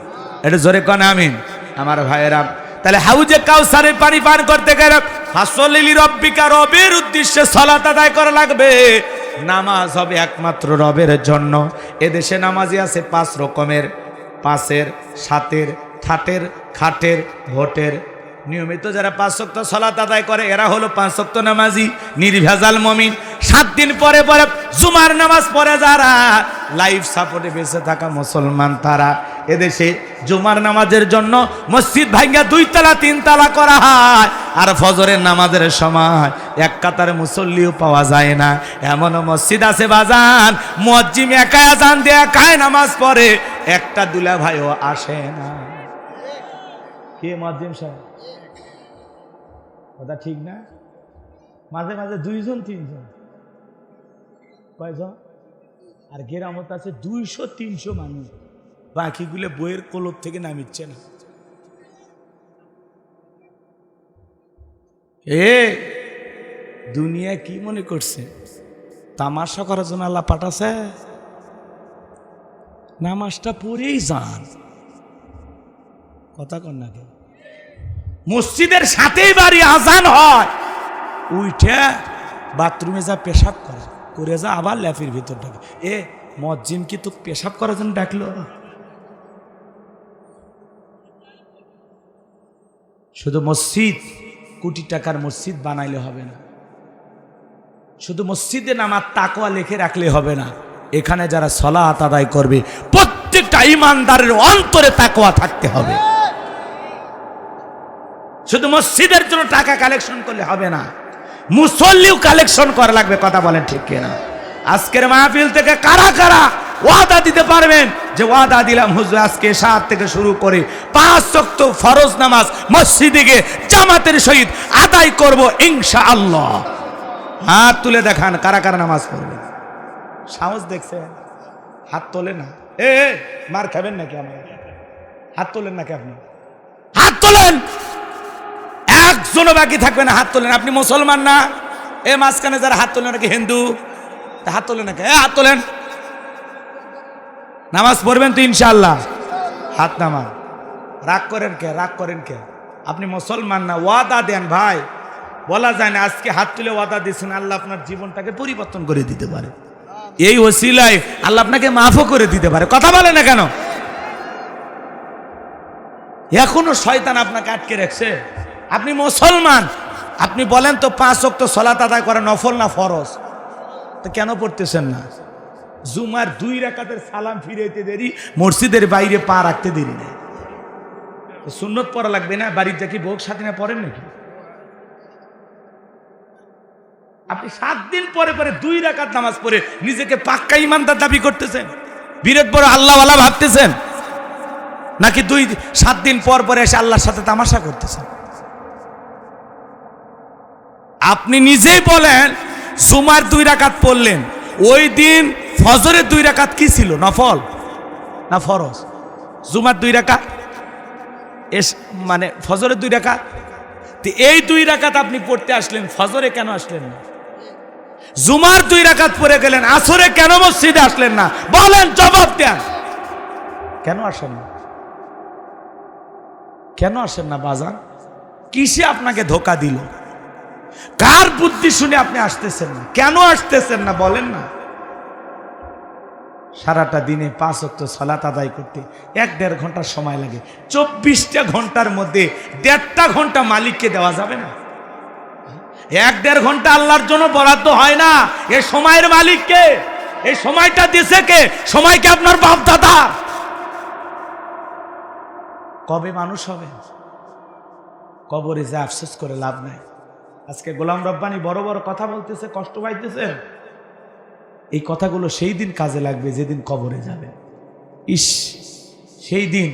A: এটা জোরে কোন আমিন। আমার ভাইয়েরা, তাহলে হাউজে কাউসারের পানি পান করতে গেলে ফাসলিলি রব্বিকা, রবের উদ্দেশ্যে সালাত আদায় করা লাগবে। নামাজ হবে একমাত্র রবের জন্য। এদেশে নামাজি আছে 5 রকমের, 5-এর, 7-এর, ঠাটের, খাটের, ভোটের। নিয়মিত যারা 5 ওয়াক্ত সালাত আদায় করে এরা হলো 5 ওয়াক্ত নামাজি, নির্ভেজাল মুমিন। 7 দিন পরে পরে জুমার নামাজ পড়ে যারা লাইফ সাপোর্টে বেঁচে থাকা মুসলমান, তারা এদেশে জুমার নামাজের জন্য মসজিদ ভাঙ্গা 2 তলা 3 তলা করা হয়। আর ফজরের নামাজের সময় এক কাতারে মুসল্লিও পাওয়া যায় না। এমনও মসজিদ আছে বাজান, মুয়াজ্জিম একাই আজান দিয়ে একাই নামাজ পড়ে, একটা দুলা ভাইও আসে না। কে মুয়াজ্জিম সাহেব? কথা ঠিক না? মাঝে মাঝে 2জন 3জন, কয়জন? আর গেরামত আছে 200-300 মানুষ, বাকিগুলো বইয়ের কলব থেকে নামিচ্ছে না। দুনিয়া কি মনে করছে তামাশা করার জন্য আল্লাহ পাঠাছে? নামাজটা পড়েই যান। কথা কন না কেন? মসজিদের সাথেই বাড়ি আজান হয়, উঠে বাথরুমে যা পেশাব করে যা, আবার ল্যাফির ভিতর ডাকে। মুয়াজ্জিম কি তো পেশাব করার জন্য ডাকলো? শুধু মসজিদ কোটি টাকার মসজিদ বানাইলে হবে না, শুধু মসজিদে নামাজ তাকওয়া লিখে রাখলে হবে না। এখানে যারা সালাত আদায় করবে প্রত্যেকটা ঈমানদারের অন্তরে তাকওয়া থাকতে হবে। শুধু মসজিদের জন্য টাকা কালেকশন করলে হবে না, মুসল্লিও কালেকশন করা লাগবে। কথা বলেন ঠিক কিনা? আজকের মাহফিল থেকে কারা কারা ওয়াদা দিতে পারবেন যে ওয়াদা দিলাম হুজুর আজকে 7 থেকে শুরু করে 5 ওয়াক্ত ফরজ নামাজ মসজিদে গিয়ে জামাতের সহিত আদায় করব ইনশাআল্লাহ? হাত তুলে দেখান কারা কারা নামাজ পড়বেন। সাহস দেখছেন? হাত তোলে না। মার খাবেন নাকি? আমার হাত তোলেন নাকি? আপনি হাত তোলেন, একজনও বাকি থাকবে না। হাত তোলেন। আপনি মুসলমান না? মাঝখানে যারা হাত তোলেন নাকি হিন্দু? হাত তোলেন নাকি? হাত তোলেন। নামাজ পড়বেন তো ইনশাআল্লাহ? হাত নামান। রাগ করেন কে? রাগ করেন কে? আপনি মুসলমান না? ওয়াদা দেন ভাই, বলা যায় না আজকে হাত তুলে ওয়াদা দিয়েছেন, আল্লাহ আপনার জীবনটাকে পরিবর্তন করে দিতে পারে। এই ওসিলায় আল্লাহ আপনাকে মাফও করে দিতে পারে। কথা বলে না কেন? এখনো শয়তান আপনাকে আটকে রাখছে। আপনি মুসলমান, আপনি বলেন তো 5 ওয়াক্ত সালাত আদায় করা নফল না ফরজ? তো কেন পড়তেছেন না? জুমার 2 রাকাতের সালাম ফিরাইতে দেরি, মসজিদের বাইরে পা রাখতে দেরি না। সুন্নত পড়া লাগবে না? বাড়ির যাকে ভোগ সাথে না পড়েন নাকি? আপনি 7 দিন পরে পরে 2 রাকাত নামাজ পড়ে নিজেকে পাক্কা ইমানদার দাবি করতেছেন, বিরাট বড় আল্লাহওয়ালা ভাবতেছেন, নাকি 7 দিন পর পরে এসে আল্লাহর সাথে তামাশা করতেছেন? আপনি নিজেই বলেন জুমার 2 রাকাত পড়লেন, ওই দিন ফজরের 2 রাকাত কি ছিল? নফল না ফরজ? জুমার 2 রাকাত, মানে ফজরের 2 রাকাত। এই 2 রাকাত আপনি পড়তে আসলেন, ফজরে কেন আসলেন না? জুমার 2 রাকাত পড়ে গেলেন, আসরে কেন মসজিদে আসলেন না? বলেন, জবাব দেন। কেন আসেন না? কেন আসেন না বাজান? কিসে আপনাকে ধোকা দিল? কার বুদ্ধি শুনে আপনি আসতেছেন না? কেন আসতেছেন না বলেন না? সারাটা দিনে 5 ওয়াক্ত সালাত আদায় করতে 1-1.5 ঘন্টা সময় লাগে। 24টা ঘন্টার মধ্যে 1.5টা ঘন্টা মালিককে দেওয়া যাবে না? 1-1.5 ঘন্টা আল্লাহর জন্য বরাদ্দ হয় না? এই সময়ের মালিককে, এই সময়টা দিয়েছে কে? সময়কে আপনার বাপ দাদা। কবে মানুষ হবে? কবরে যা আফসোস করে লাভ নাই। আজকে গোলাম রব্বানী বড় বড় কথা বলতেছে, কষ্ট পাইতেছে, এই কথাগুলো সেই দিন কাজে লাগবে যেদিন কবরে যাবে। ইস, সেই দিন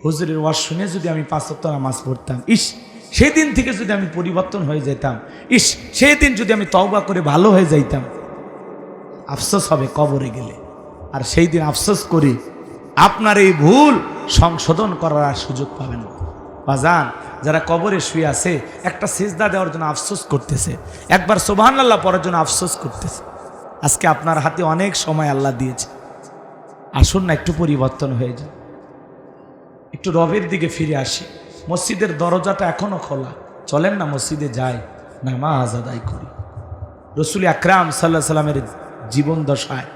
A: হুজুরের ওয়াজ শুনে যদি আমি 5 ওয়াক্ত নামাজ পড়তাম, ইস সেই দিন থেকে যদি আমি পরিবর্তন হয়ে যেতাম, ইস সেই দিন যদি আমি তওবা করে ভালো হয়ে যাইতাম, আফসোস হবে কবরে গেলে। আর সেই দিন আফসোস করি আপনার এই ভুল সংশোধন করার আর সুযোগ পাবেন না। বাজান, যারা কবরে শুয়ে আছে একটা সিজদা দেওয়ার জন্য আফসোস করতেছে, একবার সুবহানাল্লাহ পড়ার জন্য আফসোস করতেছে। আজকে আপনার হাতে অনেক সময় আল্লাহ দিয়েছে, আসুন না একটু পরিবর্তন হয়ে যায়, একটু রবের দিকে ফিরে আসি। মসজিদের দরজাটা এখনো খোলা, চলেন না মসজিদে যাই, নামাজ আদায় করি। রসুল আকরাম সাল্লাল্লাহু আলাইহি সাল্লামের জীবন দশায়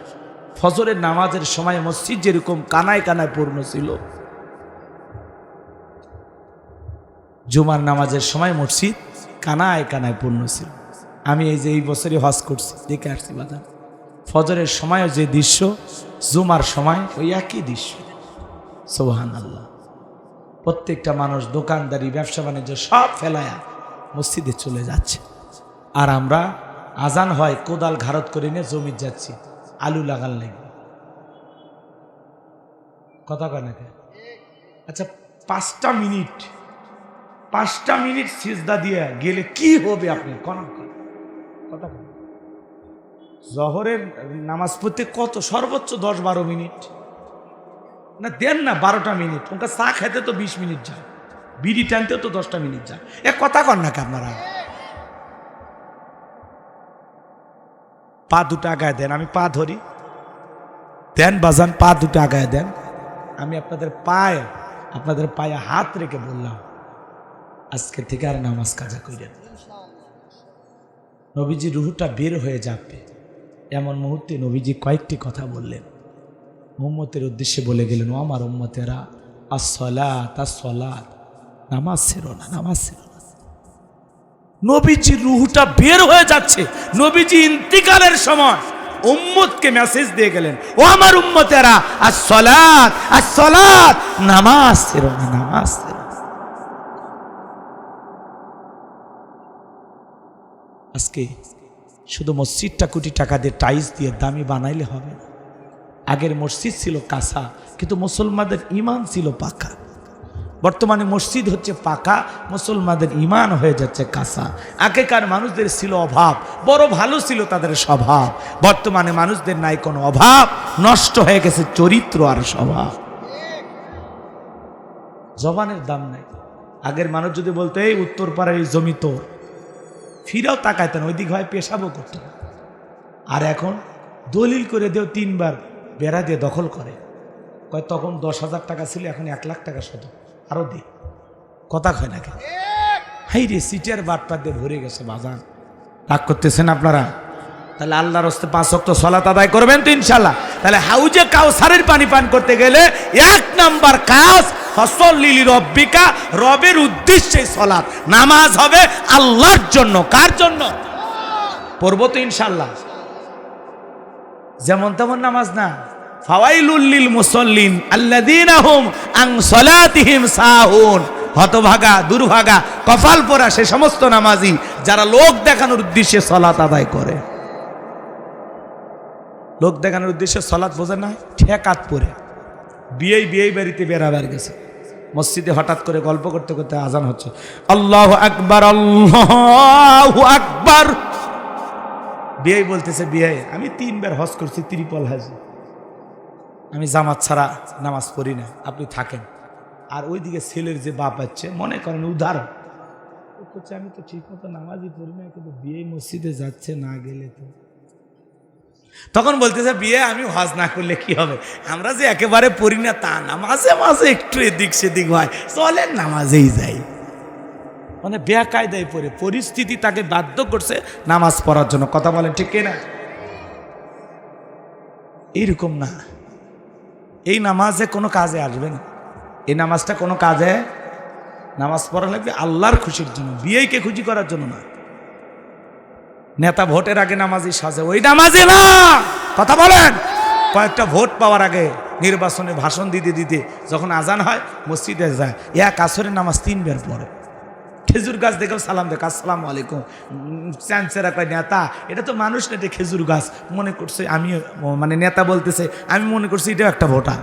A: ফজরের নামাজের সময় মসজিদ যেরকম কানায় কানায় পূর্ণ ছিল, জুমার নামাজের সময় মসজিদ কানায় কানায় পূর্ণ ছিল। আমি এই যে এই বছরই হজ করছি, দেখে আসছি বাজার, ফজরের সময়ও যে দৃশ্য, জুমার সময় ওই একই দৃশ্য। সুবহানাল্লাহ। প্রত্যেকটা মানুষ দোকানদারি ব্যবসা বাণিজ্য সব ফেলায়া মসজিদে চলে যাচ্ছে, আর আমরা আজান হয় কোদাল ঘারত করে নিয়ে জমি যাচ্ছি আলু লাগান লাগবে। কথা কয় না? আচ্ছা 5টা মিনিট সিজদা দিয়ে গেলে কি হবে আপনি কথা বলেন। জহরের নামাজ পড়তে কত সর্বোচ্চ 10-12 মিনিট না, দেন না 12টা মিনিট। ওটা চা খেতে তো 20 মিনিট যায়, বিড়ি টানতেও তো 10টা মিনিট যায়। কথা কন নাকি আপনারা? পা দুটো আগায় দেন, আমি পা ধরি, দেন বাজান, পা দুটো আগায় দেন। আমি আপনাদের পায়ে হাত রেখে বললাম, আজকে থেকে আর নামাজ কাজা করেন। নবীজি রুহটা বের হয়ে যাবে এমন মুহূর্তে নবীজি কয়েকটি কথা বললেন, উম্মতের উদ্দেশ্যে বলে গেলেন, ও আমার উম্মতেরা, আসসালাত আসসালাত, নামাজ ছেড়ো না, নামাজ ছেড়ো না। নবীজি রুহটা বের হয়ে যাচ্ছে, নবীজি ইন্তিকালের সময় উম্মতকে মেসেজ দিয়ে গেলেন, ও আমার উম্মতেরা, আসসালাত আসসালাত, নামাজ ছেড়ো না, নামাজ ছেড়ো না। আজকে শুধু মসজিদটা কোটি টাকা দিয়ে টাইলস দিয়ে দামি বানাইলে হবে না। আগের মসজিদ ছিল কাঁচা, কিন্তু মুসলমানদের ঈমান ছিল পাকা। বর্তমানে মসজিদ হচ্ছে পাকা, মুসলমানদের ঈমান হয়ে যাচ্ছে কাঁচা। আগেকার মানুষদের ছিল অভাব, বড় ভালো ছিল তাদের স্বভাব। বর্তমানে মানুষদের নাই কোনো অভাব, নষ্ট হয়ে গেছে চরিত্র আর স্বভাব। জবানের দাম নাই। আগের মানুষ যদি বলতো এই উত্তর পাড়ার এই জমি তোর, ফিরাও তাকাইতেন, ওই দিক হয় পেশাবও করতো না। আর এখন দলিল করে দেও 3 বার বেড়া দিয়ে দখল করে, কয় তখন 10,000 টাকা ছিল, এখন 1 লাখ টাকা শত আরো দে। কথা কয় নাকি? হাই রে, সিটের বাটপার দিয়ে ভরে গেছে বাজান। রাগ করতেছেন আপনারা? তাহলে আল্লাহর হস্তে 5 ওয়াক্ত সালাত আদায় করবেন তো ইনশাল্লাহ। তাহলে হাউজে কাউসারের পানি পান করতে গেলে 1 নাম্বার কাজ, ফসল্লি রব্বিকা, রবের উদ্দেশ্যে সালাত, নামাজ হবে আল্লাহর জন্য। কার জন্য? পড়বো তো ইনশাল্লাহ। যেমন তেমন নামাজ না। ফাওয়াইলুল লিল মুসাল্লিন আল্লাযীনা হুম আন সালাতিহিম সাহুন। হতভাগা, দুর্ভাগা, কপাল পোড়া সে সমস্ত নামাজি যারা লোক দেখানোর উদ্দেশ্যে সালাত আদায় করে। লোক দেখানোর উদ্দেশ্যে সালাত বোঝেন না? ঠেকাত পরে বিয়ে বাড়িতে বেড়াবার গেছে, মসজিদে হঠাৎ করে গল্প করতে করতে আজান হচ্ছে, আল্লাহু আকবার, আল্লাহু আকবার। বিয়ে বলতেছে, বিয়ে আমি 3 বার হজ করছি, ত্রিপল হাজি, আমি জামাত ছাড়া নামাজ পড়ি না, আপনি থাকেন। আর ওইদিকে ছেলের যে বাপ আছে, মনে করেন উদাহরণ, আমি তো ঠিক মতো নামাজই পড়ি না, কিন্তু বিয়ে মসজিদে যাচ্ছে, না গেলে তো। তখন বলতেছে, বিয়ে আমি হজ না করলে কি হবে, আমরা যে একেবারে পড়ি না তা না, মাঝে মাঝে একটু এদিক সেদিক হয়, চলেন নামাজেই যাই। মানে বেকায়দায় পড়ে, পরিস্থিতি তাকে বাধ্য করছে নামাজ পড়ার জন্য। কথা বলেন ঠিক কিনা? এইরকম না, এই নামাজে কোনো কাজে আসবে না। এই নামাজটা কোনো কাজে, নামাজ পড়া লাগবে আল্লাহর খুশির জন্য, বিয়েকে খুশি করার জন্য না। নেতা ভোটের আগে নামাজি সাজে, ওই নামাজি না। কথা বলেন। কয়েকটা ভোট পাওয়ার আগে নির্বাচনে ভাষণ দিতে দিতে যখন আজান হয় মসজিদে যায়, আসরের নামাজ 3 বার পড়ে। খেজুর গাছ দেখেও সালাম দেখ, আসসালামু আলাইকুম। চ্যান্সেরা কয় নেতা, এটা তো মানুষ না, এটা খেজুর গাছ। মনে করছে আমি, মানে নেতা বলতেছে, আমি মনে করছি এটাও একটা ভোটার।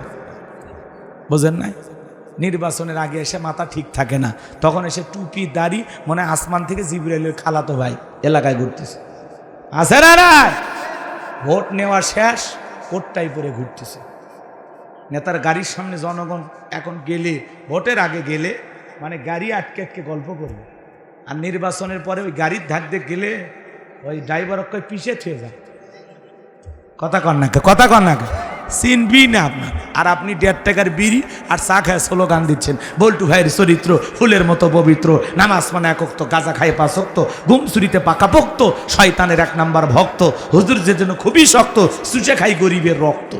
A: বোঝেন নাই? নির্বাচনের আগে এসে মাথা ঠিক থাকে না, তখন এসে টুপি দাড়ি, মনে আসমান থেকে জিবরাইলের খালাতো ভাই এলাকায় ঘুরতেছে। আছে না রায়? ভোট নেওয়া শেষ, কোটটাই পরে ঘুরতেছে। নেতার গাড়ির সামনে জনগণ এখন গেলে, ভোটের আগে গেলে মানে গাড়ি আটকে আটকে গল্প করবে, আর নির্বাচনের পরে ওই গাড়ির ধার দিয়ে গেলে ওই ড্রাইভার পিছিয়ে ছুঁয়ে যায়। কথা কন নাকে, কথা কন নাকে। চিনবি না আপনার। আর আপনি 1.5 টাকার বিড়ি আর চা খায় স্লোগান দিচ্ছেন বল্টু ভাইয়ের চরিত্র ফুলের মতো পবিত্র, নামাজ মানে একক্ত, গাঁজা খায় 5 ওয়াক্ত, ঘুম চুরিতে পাকাপোক্ত, শয়তানের 1 নাম্বার ভক্ত, হুজুর যে জন্য খুবই শক্ত, চুষে খাই গরিবের রক্ত।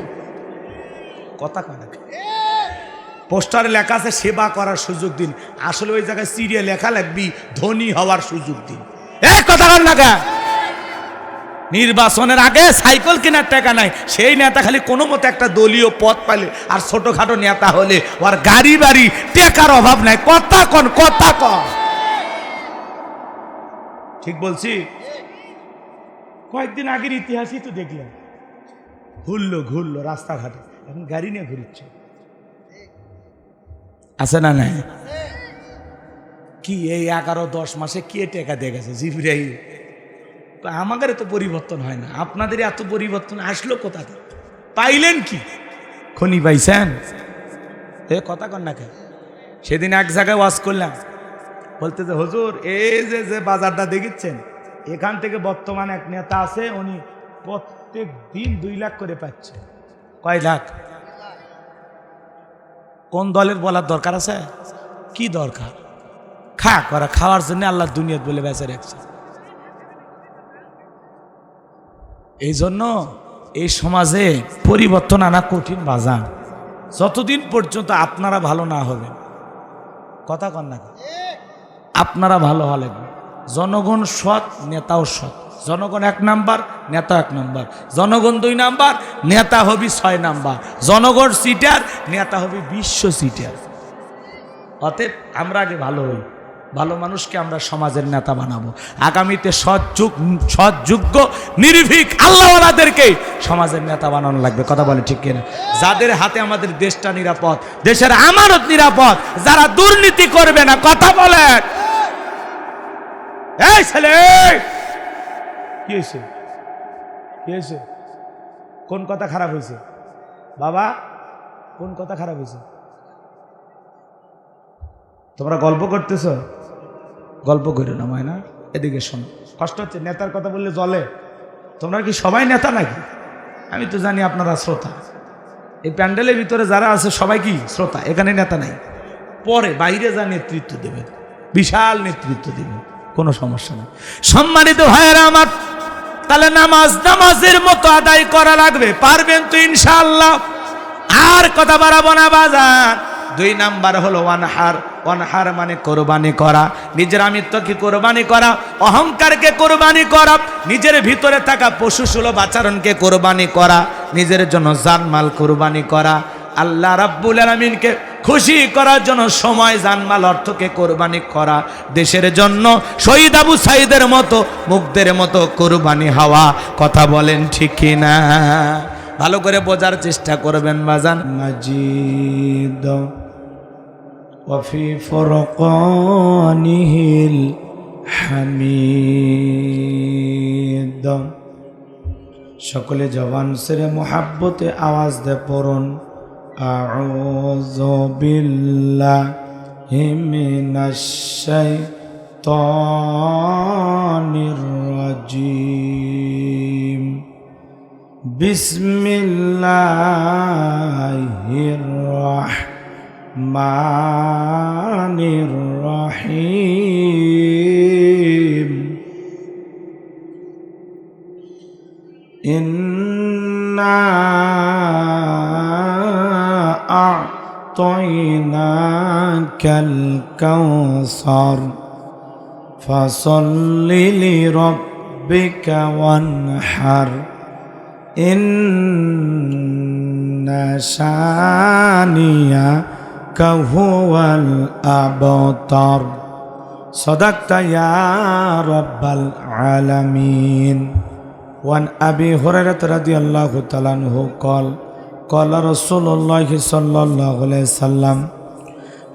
A: কথা কয় না? পোস্টারে লেখা আছে সেবা করার সুযোগ দিন, আসলে ওই জায়গায় সিরিয়াল লেখা লাগবি ধনী হওয়ার সুযোগ দিন। কথা কন না কেন? নির্বাচনের আগে সাইকেল কেনার টাকা নাই, সেই নেতা খালি কোনো মতে একটা দলীয় পদ পাইলে আর ছোটখাটো নেতা হলে ওর গাড়ি বাড়ি টাকার অভাব নাই। কথা কন, কথা কন, ঠিক বলছি? কয়েকদিন আগের ইতিহাসই তো দেখলাম, ঘুরলো রাস্তাঘাটে, এখন গাড়ি নিয়ে ঘুরছে, আছে না নাই? কি এই 11-10 মাসে কে টাকা দিয়ে গেছে জিবরাই? আমাদের তো পরিবর্তন হয় না, আপনাদের এত পরিবর্তন আসলো কোথা থেকে? পাইলেন কি? খনি পাইছেন? কথা কন না কেন? সেদিন এক জায়গায় ওয়াজ করলাম, বলতে যে হুজুর এই যে বাজারটা দেখিচ্ছেন, এখান থেকে বর্তমানে এক নেতা আছে, উনি প্রত্যেক দিন 2 লাখ করে পাচ্ছে। কয় লাখ? কোন দলের বলার দরকার আছে? কি দরকার? খাওয়ার জন্য আল্লাহ দুনিয়াত বলে বেঁচে রাখছে। এই জন্য এই সমাজে পরিবর্তন আনা কঠিন বাজার, যতদিন পর্যন্ত আপনারা ভালো না হবেন। কথা কন না? আপনারা ভালো হওয়া লাগবে। জনগণ সৎ, নেতাও সৎ। জনগণ 1 নাম্বার, নেতা 1 নাম্বার। জনগণ 2 নাম্বার, নেতা হবি 6 নাম্বার। জনগণ সিটার, নেতা হবি বিশ্ব সিটার। অতএব আমরা আগে ভালো হই, ভালো মানুষকে আমরা সমাজের নেতা বানাবো। আগামীতে সৎযোগ্য নির্ভীক আল্লাহওয়ালাদেরকে সমাজের নেতা বানানো লাগবে। কথা বলে ঠিক কিনা? যাদের হাতে আমাদের দেশটা নিরাপদ, দেশের আমানত নিরাপদ, যারা দুর্নীতি করবে না। কথা বলেন। এই ছেলে কি হয়েছে? কোন কথা খারাপ হয়েছে বাবা? কোন কথা খারাপ হয়েছে? তোমরা গল্প করতেছ? গল্প করো না ময়না, এদিকে শোনো। কষ্ট হচ্ছে? নেতার কথা বললে জলে? তোমরা কি সবাই নেতা নাকি? আমি তো জানি আপনারা শ্রোতা। এই প্যান্ডেলের ভিতরে যারা আছে সবাই কি শ্রোতা? এখানে নেতা নাই। পরে বাইরে যা নেতৃত্ব দেবেন, বিশাল নেতৃত্ব দেবেন, কোনো সমস্যা নেই। সম্মানিত ভাইয়েরা আমার, তাহলে নামাজের মতো আদায় করা লাগবে। পারবেন তো ইনশাআল্লাহ? আর কথা বাড়াবো না বাজার। 2 নাম্বার হলো ওয়ানহার মানে কোরবানি করা। নিজের আমিত্বকে কোরবানি করা, অহংকারকে কোরবানি করা, নিজের ভিতরে থাকা পশুসুলভ আচরণকে কোরবানি করা, নিজের জন্য জানমাল কোরবানি করা, আল্লাহ রাব্বুল আলামিনকে খুশি করার জন্য সময়, জানমাল, অর্থকে কোরবানি করা, দেশের জন্য শহীদ আবু সাইদের মতো মুগ্ধের মতো কোরবানি হওয়া। কথা বলেন ঠিক কিনা? ভালো করে বোঝার চেষ্টা করবেন বাজান। মাজিদ ওয়াফি ফুরকানিহিল হামিদ। সকলে জবান সেরে মুহাব্বতে আওয়াজ দে পড়ুন, আউযু বিল্লাহি মিনাশ শাইতানির রাজিম। বিসমিল্লাহির রাহমানির রহিম। ইন্না আ'তাইনাকাল কাউসার ফাসাল্লি লিরাব্বিকা ওয়ানহার। ইন্না শানিয়াকা হুয়াল আবতার। সাদাকতা ইয়া রাব্বাল আলামিন। ওয়ান আবি হুরায়রা রাদিয়াল্লাহু তাআলা আনহু قال رسول الله صلى الله عليه وسلم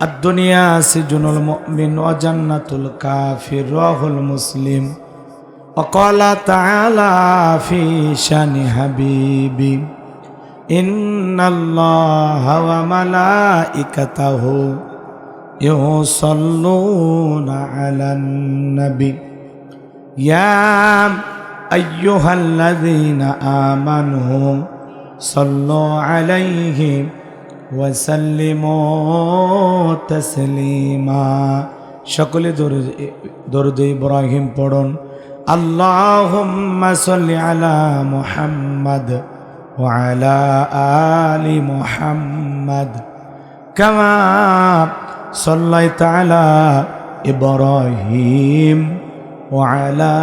A: الدنيا سجن المؤمن وجنة الكافر. رواه مسلم. وقال تعالى في شان حبيبي إن الله وملائكته يصلون على النبي يا أيها الذين آمنوا সাল্লু আলাইহি ওয়া সাল্লিমু তাসলিমা। সকলে দরুদ ইব্রাহিম পড়ুন। আল্লাহুম্মা সাল্লি আলা মুহাম্মাদ ওয়া আলা আলি মুহাম্মাদ কামা সাল্লাইতা আলা ইব্রাহিম ওয়া আলা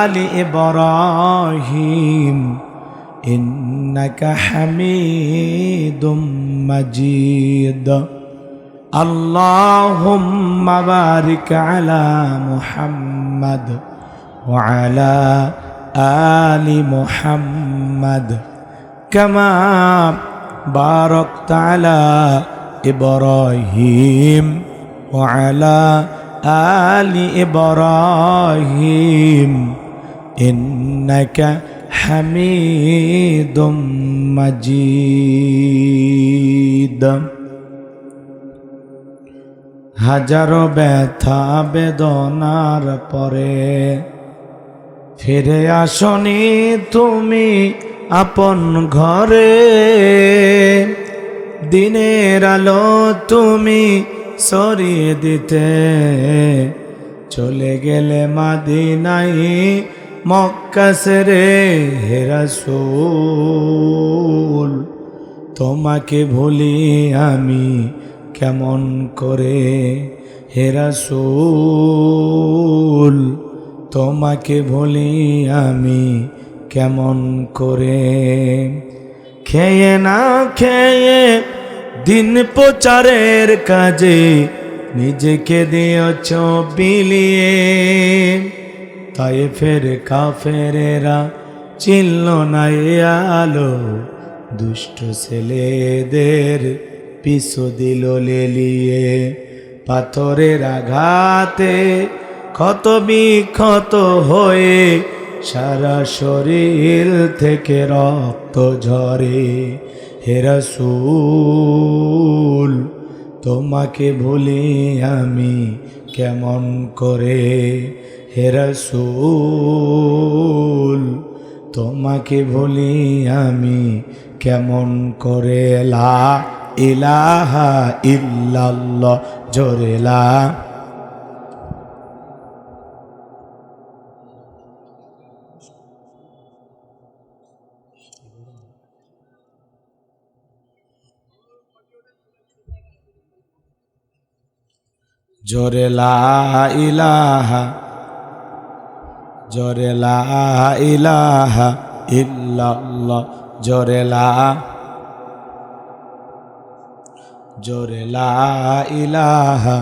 A: আলি ইব্রাহিম ইন্নাকা হামিদুম মাজিদ। আল্লাহুম্মা বারিক আলা মুহাম্মাদ ওয়া আলা আলি মুহাম্মাদ কামা বারাকতা আলা ইব্রাহিম ওয়া আলা আলি ইব্রাহিম ইন্নাকা হামিদুম মাজিদ। হাজারো ব্যথা বেদনার পরে ফিরে আসনি তুমি আপন ঘরে, দিনের আলো তুমি সরিয়ে দিতে চলে গেলে মদিনায় মক্কা ছেড়ে। হে রাসূল তোমাকে ভুলি আমি কেমন করে, হে রাসূল তোমাকে ভুলি আমি কেমন করে। খেয়ে না খেয়ে দিন প্রচারের কাজে নিজেকে দিয়েছ বিলিয়ে, তায়েফের কাফেরেরা চিনল না এ আলো, দুষ্ট ছেলেদের পিছু দিল লেলিয়ে। পাথরের আঘাতে ক্ষত বিক্ষত হয়ে সারা শরীর থেকে রক্ত ঝরে। হে রাসূল তোমাকে ভুলি আমি কেমন করে, হে রাসূল তোমাকে ভুলি আমি কেমন করে। লা ইলাহা ইল্লাল্লাহ জোরে লা। জোরে লা ইলাহা, জোরে লা ইলাহা ইল্লাল্লাহ জোরে লা, জোরে লা ইলাহা,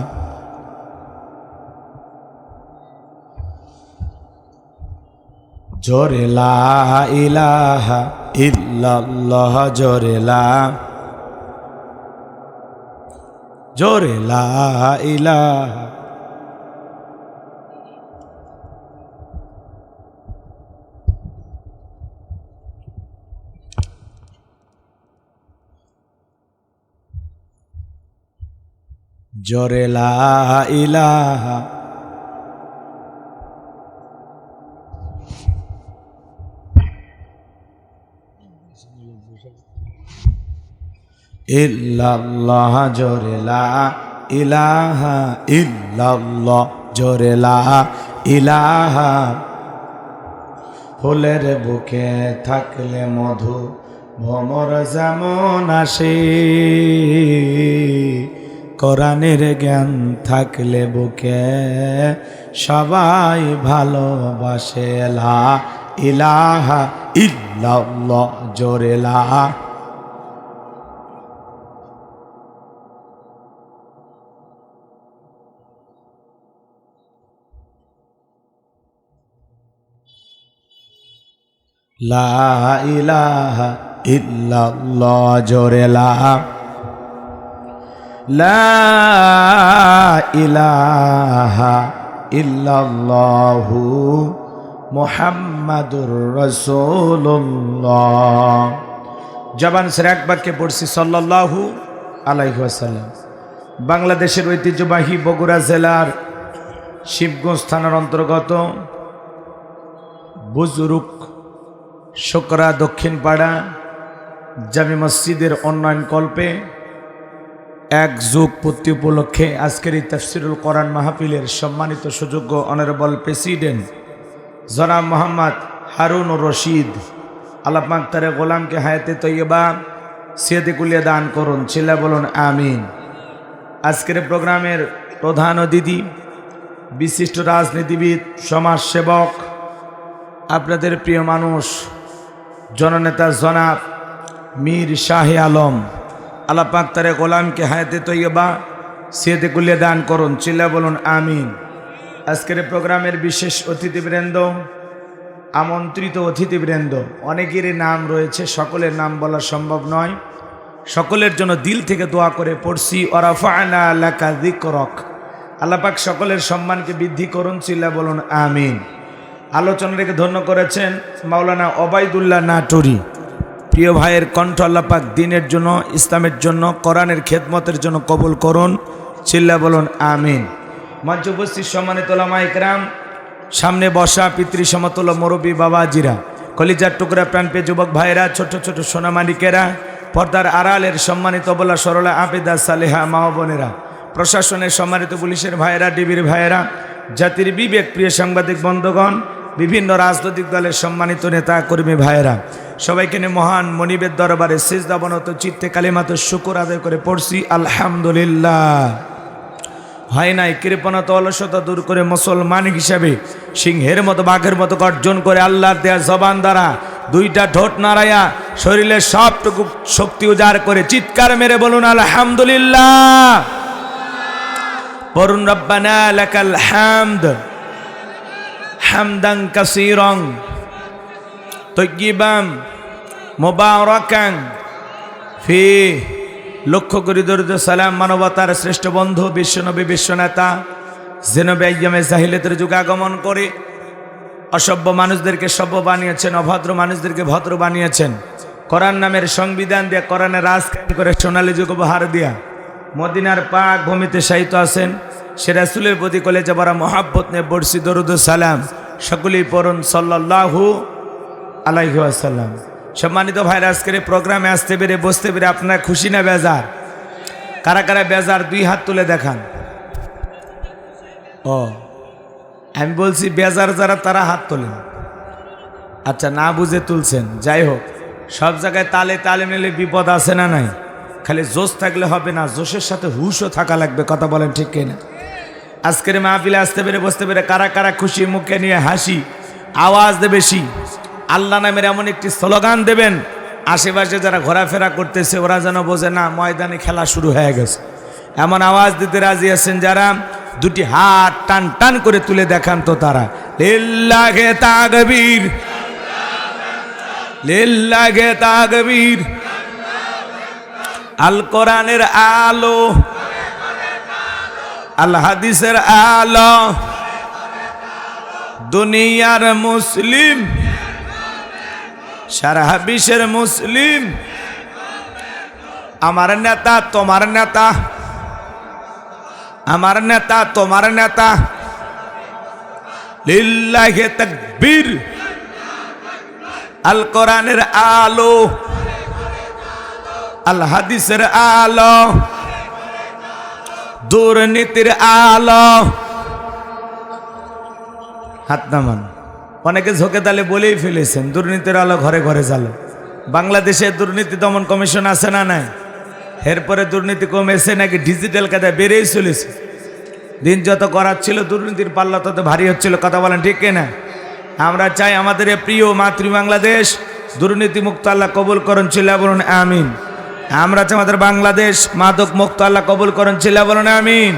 A: জোরে লা ইলাহা ইল্লাল্লাহ জোরে লা, জোরে লা ইলাহা। জোরে লা ইলাহা, ইল্লাল্লাহ জোরে লা ইলাহা ইল্লাল্লাহ জোরে লা ইলাহা। ফুলের বুকে থাকলে মধু ভ্রমর যেমন আসে, কোরআনের জ্ঞান থাকলে বুকে সবাই ভালোবাসে। লা ইলাহা ইল্লাল্লাহ জোরে লা, লা ইলাহা ইল্লাল্লাহ জোরে লা, লা ইলাহা ইল্লাল্লাহু মুহাম্মাদুর রাসূলুল্লাহ। জবান ছেড়ে একবারকে পড়ছি সাল্লাল্লাহু আলাইহি ওয়াসাল্লাম। বাংলাদেশের ঐতিহ্যবাহী বগুড়া জেলার শিবগঞ্জ থানার অন্তর্গত বুজরুক শোকরা দক্ষিণ পাড়া জামি মসজিদের উন্নয়ন কল্পে এক যুগ পূর্তি উপলক্ষে আজকের এই তাফসিরুল কোরআন মাহফিলের সম্মানিত সুযোগ্য অনারেবল প্রেসিডেন্ট জনাব মোহাম্মদ হারুনুর রশিদ আল্লাহ পাক তার গোলামকে হায়াতে তৈয়বা সিয়াতে কুলিয়া দান করুন, চিল্লা বলুন আমিন। আজকের প্রোগ্রামের প্রধান অতিথি বিশিষ্ট রাজনীতিবিদ, সমাজসেবক, আপনাদের প্রিয় মানুষ, জননেতা জনাব মীর শাহে আলম, আল্লাহ পাক তার গোলামকে হায়াতে তৈয়বা সিয়াতে কুলিয়া দান করুন, চিল্লা বলুন আমিন। আজকের প্রোগ্রামের বিশেষ অতিথিবৃন্দ, আমন্ত্রিত অতিথিবৃন্দ, অনেকেরই নাম রয়েছে, সকলের নাম বলা সম্ভব নয়। সকলের জন্য দিল থেকে দোয়া করে পড়ছি ওয়ারাফা'না লাকা যিকরাক। আল্লাহ পাক সকলের সম্মানকে বৃদ্ধি করুন, চিল্লা বলুন আমিন। আলোচনা রেখে ধন্য করেছেন মাওলানা ওবায়দুল্লাহ নাটোরি। প্রিয় ভাইয়ের কণ্ঠ আল্লাহ পাক দিনের জন্য, ইসলামের জন্য, কোরআনের খেদমতের জন্য কবুল করুন, চিল্লা বলুন আমিন। মঞ্চ উপস্থিত সম্মানিত ওলামা ইকরাম, সামনে বসা পিতৃ সমতুল্য মুরব্বী বাবাজিরা, কলিজার টুকরা প্রাণপ্রিয় যুবক ভাইয়েরা, ছোট ছোট সোনামানিকেরা, পর্দার আড়ালের সম্মানিত অবলা সরলা আবেদা সালেহা মা বোনেরা, প্রশাসনের সম্মানিত পুলিশের ভাইয়েরা, ডিবির ভাইয়েরা, জাতির বিবেক প্রিয় সাংবাদিক বন্ধুগণ, বিভিন্ন রাজনৈতিক দলের সম্মানিত নেতা কর্মী ভাইয়েরা, সবাইকে নিয়ে মহান মনিবের দরবারে সিজদাবনত চিত্তে কালিমাত শুকর আদায় করে পড়ছি আলহামদুলিল্লাহ। হয় নাই কৃপণতা অলসতা দূর করে মুসলমান হিসাবে সিংহের মতো বাঘের মতো গর্জন করে আল্লাহর দেয়া জবান দ্বারা দুইটা ঠোঁট নাড়াইয়া শরীরের সবটুকু শক্তি উজাড় করে চিৎকার মেরে বলুন আলহামদুলিল্লাহ। পড়ুন রব্বানা লাকাল হামদ হামদান কাসীরান তাইয়্যিবান মুবারাকান ফি। লক্ষ্য করি দরুদ সালাম মানবতার শ্রেষ্ঠ বন্ধু বিশ্বনবী বিশ্বনেতা জেনবে আইয়ামে জাহিলিয়াতের যুগে আগমন করে অসভ্য মানুষদেরকে সভ্য বানিয়েছেন, অভদ্র মানুষদেরকে ভদ্র বানিয়েছেন। কোরআন নামের সংবিধান দিয়ে, কোরআনের রাজ কায়েম করে সোনালী যুগ উপহার দিয়া মদিনার পাক ভূমিতে শায়িত আছেন। সে রাসূলের প্রতি কলেজে ভরা মহাব্বত নিয়ে পড়ছি দরুদ সালাম। সকলেই পড়ুন সাল্লাল্লাহু আলাইহি ওয়াসাল্লাম। সম্মানিত ভাইরা, আজকের এই প্রোগ্রামে আসতে পেরে, বসতে পেরে আপনারা খুশি না বেজার? কারা কারা বেজার দুই হাত তুলে দেখান। ও, আমি বলছি বেজার যারা তারা হাত তোলেন। আচ্ছা, না বুঝে তুলছেন, যাই হোক। সব জায়গায় তালে তালে নিলে বিপদ আছে না নাই? খালি জোশ থাকলে হবে না, জোশের সাথে হুশও থাকা লাগবে। কথা বলেন ঠিক কিনা? আজকের মাহফিলে আসতে পেরে, বসতে পেরে কারা কারা খুশি, মুখে নিয়ে হাসি, আওয়াজ দে বেশি, আল্লাহ নামের এমন একটি স্লোগান দেবেন আশেপাশে যারা ঘোরাফেরা করতেছে ওরা যেন বোঝে না ময়দানে খেলা শুরু হয়ে গেছে। এমন আওয়াজ দিতে রাজি আছেন যারা? দুটি হাত টান টান করে তুলে দেখান তো তারা। লিল্লাহে তাকবীর, লিল্লাহে তাকবীর। আল কোরআনের আলো, আল হাদিসের আলো, দুনিয়ার মুসলিম, সারা বিশ্বের মুসলিম, আমার নেতা তোমার নেতা, আমার নেতা তোমার নেতা। লিল্লাহে তাকবীর। আল কোরআনের আলো, আল হাদিসের আলো, দুর্নীতির আলো। হাত নামান। অনেকে ঝোঁকে তালে বলেই ফেলেছেন দুর্নীতির আলো ঘরে ঘরে জ্বালো। বাংলাদেশে দুর্নীতি দমন কমিশন আছে না নাই? এরপরে দুর্নীতি কমেছে নাকি ডিজিটাল কায়দায় বেড়েই চলেছে? দিন যত করার ছিল দুর্নীতির পাল্লা তত ভারী হচ্ছিল। কথা বলেন ঠিক কিনা? আমরা চাই আমাদের প্রিয় মাতৃ বাংলাদেশ দুর্নীতি মুক্ত আল্লাহ কবুল করুন, চিল্লা বলুন আমিন। আমরা চাই আমাদের বাংলাদেশ মাদক মুক্ত আল্লাহ কবুল করুন, চিল্লা বলুন আমিন।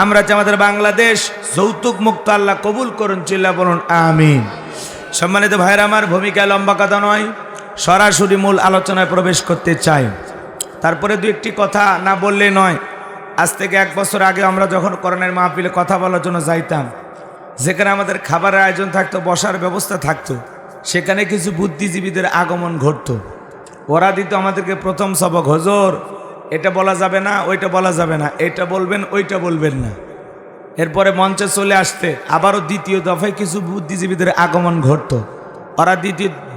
A: আমরা চাই আমাদের বাংলাদেশ যৌতুক মুক্ত আল্লাহ কবুল করুন, চিল্লা বলুন আমিন। সম্মানিত ভাইরা আমার, ভূমিকা লম্বা কথা নয়, সরাসরি মূল আলোচনায় প্রবেশ করতে চাই। তারপরে দু একটি কথা না বললে নয়। আজ থেকে 1 বছর আগে আমরা যখন কোরআনের মাহফিলে কথা বলার জন্য যাইতাম, যেখানে আমাদের খাবারের আয়োজন থাকতো, বসার ব্যবস্থা থাকতো, সেখানে কিছু বুদ্ধিজীবীদের আগমন ঘটতো। ওরা দিত আমাদেরকে প্রথম সবক, হুজুর এটা বলা যাবে না, ওইটা বলা যাবে না, এটা বলবেন, ওইটা বলবেন না। এরপরে মঞ্চে চলে আসতে আবারও দ্বিতীয় দফায় কিছু বুদ্ধিজীবীদের আগমন ঘটতো। ওরা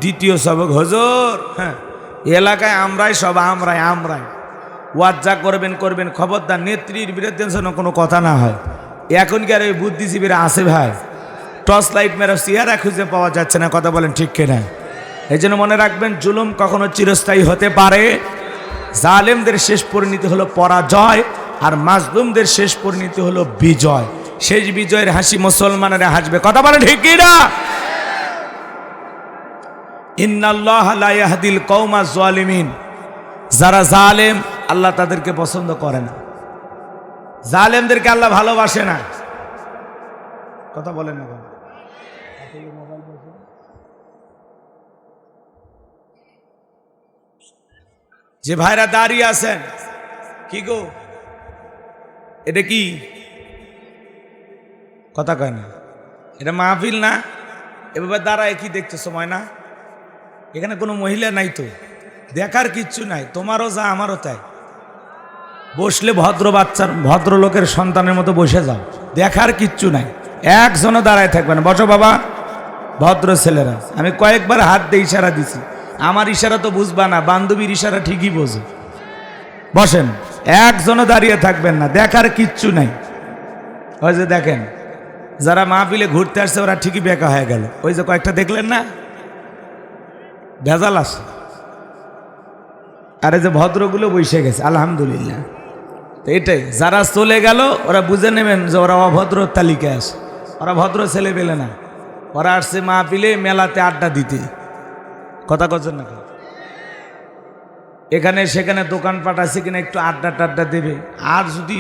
A: দ্বিতীয় সবক, হুজুর হ্যাঁ এলাকায় আমরাই সব আমরাই ওয়াজ যা করবেন খবরদার নেত্রীর বিরুদ্ধে যেন কোনো কথা না হয়। এখনকার ওই বুদ্ধিজীবীরা আছে ভাই, টর্চ লাইট মেরা চেহারা খুঁজে পাওয়া যাচ্ছে না, কথা বলেন ঠিক কিনা? এই জন্য মনে রাখবেন, জুলুম কখনো চিরস্থায়ী হতে পারে। জালেমদের শেষ পরিণতি হলো পরাজয়, আর মাজলুমদের শেষ পরিণতি হলো বিজয়। শেষ বিজয়ের হাসি মুসলমানেরা হাসবে, কথা বলেন ঠিক কিনা? ইন্নাল্লাহা লা ইয়াহদিল কওমাজ জালিমিন, যারা জালেম আল্লাহ তাদেরকে পছন্দ করে না, জালেমদেরকে আল্লাহ ভালোবাসে না। কথা বলেন না? যে ভাইরা দাঁড়িয়ে আছেন, কি গো এটা কি কথা কয় না? এটা মাহফিল না? এভাবে দাঁড়ায় কি দেখতে সময় না? এখানে কোনো মহিলা নাই তো, দেখার কিচ্ছু নাই, তোমারও যা আমারও তাই। বসলে ভদ্র বাচ্চার ভদ্রলোকের সন্তানের মতো বসে যাও, দেখার কিচ্ছু নাই, একজনও দাঁড়ায় থাকবে না। বসো বাবা, ভদ্র ছেলেরা। আমি কয়েকবার হাত দিয়ে ইশারা দিছি, আমার ইশারা তো বুঝবা না, বান্ধবীর ইশারা ঠিকই বোঝো। বসেন, একজনও দাঁড়িয়ে থাকবেন না, দেখার কিচ্ছু নাই। ওই যে দেখেন, যারা মাহফিলে ঘুরতে আসছে ওরা ঠিকই বেকা হয়ে গেল। ওই যে কয়েকটা দেখলেন না, ভেজাল আছে। আরে যে ভদ্রগুলো বসে গেছে, আলহামদুলিল্লাহ। তো এটাই, যারা চলে গেল ওরা বুঝে নেবেন যে ওরা অভদ্র তালিকায় আছে, ওরা ভদ্র ছেলে পেলে না, ওরা আসছে মাহফিলে মেলাতে আড্ডা দিতে। কথা করছেন না? এখানে সেখানে দোকানপাট আছে কিনা একটু আড্ডা টাড্ডা দেবে। আর যদি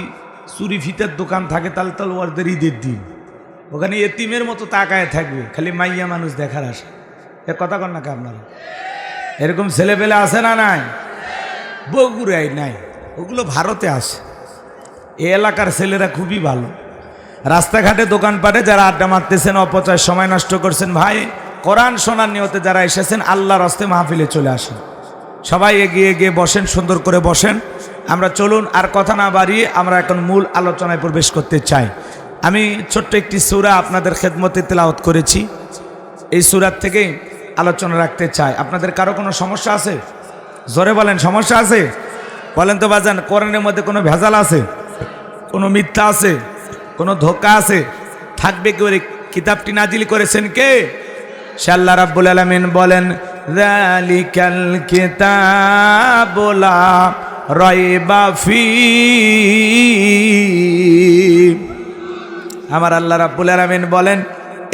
A: চুরি ফিতের দোকান থাকে তাহলে ওদের ঈদের দিন ওখানে এতিমের মতো তাকায় থাকবে, খালি মাইয়া মানুষ দেখার আসে। এ কথা কন নাকি আপনারা? এরকম ছেলে পেলে আছে না নাই? বগুড়ায় নাই, ওগুলো ভারতে আছে। এই এলাকার ছেলেরা খুবই ভালো। রাস্তাঘাটে দোকানপাটে যারা আড্ডা মারতেছেন, অপচয় সময় নষ্ট করছেন, ভাই কোরআন শোনার নিয়তে যারা এসেছেন আল্লাহর রাস্তায় মাহফিলে চলে আসেন। সবাই এগিয়ে এগিয়ে বসেন, সুন্দর করে বসেন। আমরা চলুন আর কথা না বাড়িয়ে আমরা এখন মূল আলোচনায় প্রবেশ করতে চাই। আমি ছোট্ট একটি সূরা আপনাদের খেদমতে তেলাওয়াত করেছি, এই সূরার থেকেই আলোচনা রাখতে চাই। আপনাদের কারো কোনো সমস্যা আছে? জোরে বলেন, সমস্যা আছে? বলেন তো বাজান, কোরআনের মধ্যে কোনো ভেজাল আছে? কোনো মিথ্যা আছে? কোনো ধোঁকা আছে? থাকবে কি? ওই কিতাবটি নাজিল করেছেন কে? সে আল্লাহ রাব্বুল আলামিন বলেন, যালিকাল কিতাবু লা রাইবা ফীহি। আমার আল্লাহ রাব্বুল আলামিন বলেন,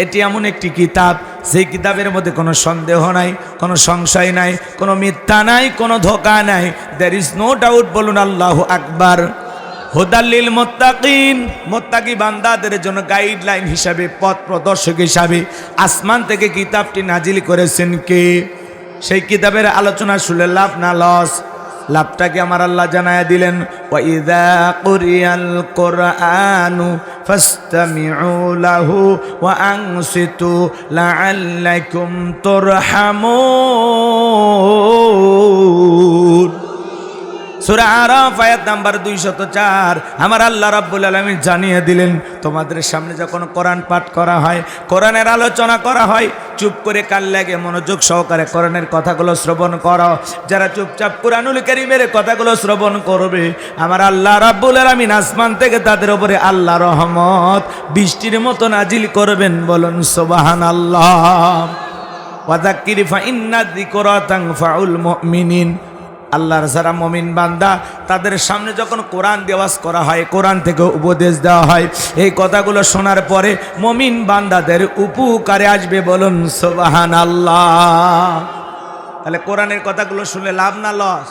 A: এটি এমন একটি কিতাব, সেই কিতাবের মধ্যে কোনো সন্দেহ নাই, কোনো সংশয় নাই, কোনো মিথ্যা নাই, কোনো ধোঁকা নাই। There is no doubt. বলুন আল্লাহু আকবার। হুদাল্লিল মুত্তাকিন, মুত্তাকি বান্দাদের জন্য গাইডলাইন হিসাবে, পথ প্রদর্শক হিসাবে আসমান থেকে কিতাবটি নাজিল করেছেন কে? সেই কিতাবের আলোচনা শুনলে লাভ না লস? লাভটাকে আমার আল্লাহ জানায়া দিলেন, ওয়া ইযা কুরিয়াল কুরআনু ফাসতামিউ লাহু ওয়া আনসিতু লাআল্লাকুম তুরহামুন। সূরা আরাফ আয়াত নাম্বার 204। আমার আল্লাহ রাব্বুল আলামিন জানিয়ে দিলেন, তোমাদের সামনে যখন কোরআন পাঠ করা হয়, কোরআনের আলোচনা করা হয়, চুপ করে কান লাগে মনোযোগ সহকারে কোরআনের কথাগুলো শ্রবণ করো। যারা চুপচাপ কুরআনুল কারীমের কথাগুলো শ্রবণ করবে, আমার আল্লাহ রাব্বুল আলামিন আসমান থেকে তাদের উপরে আল্লাহ রহমত বৃষ্টির মতো নাজিল করবেন। বলুন সুবহানাল্লাহ। ওয়া যাক্কির ফা ইন্না যিকরা তানফাউল মুমিনিন। আল্লাহর যারা মুমিন বান্দা, তাদের সামনে যখন কোরআন দেওয়াজ করা হয়, কোরআন থেকে উপদেশ দেওয়া হয়, এই কথাগুলো শোনার পরে মুমিন বান্দাদের উপকারে আসবে। বলুন সুবহানাল্লাহ। তাহলে কোরআনের কথাগুলো শুনলে লাভ না লস?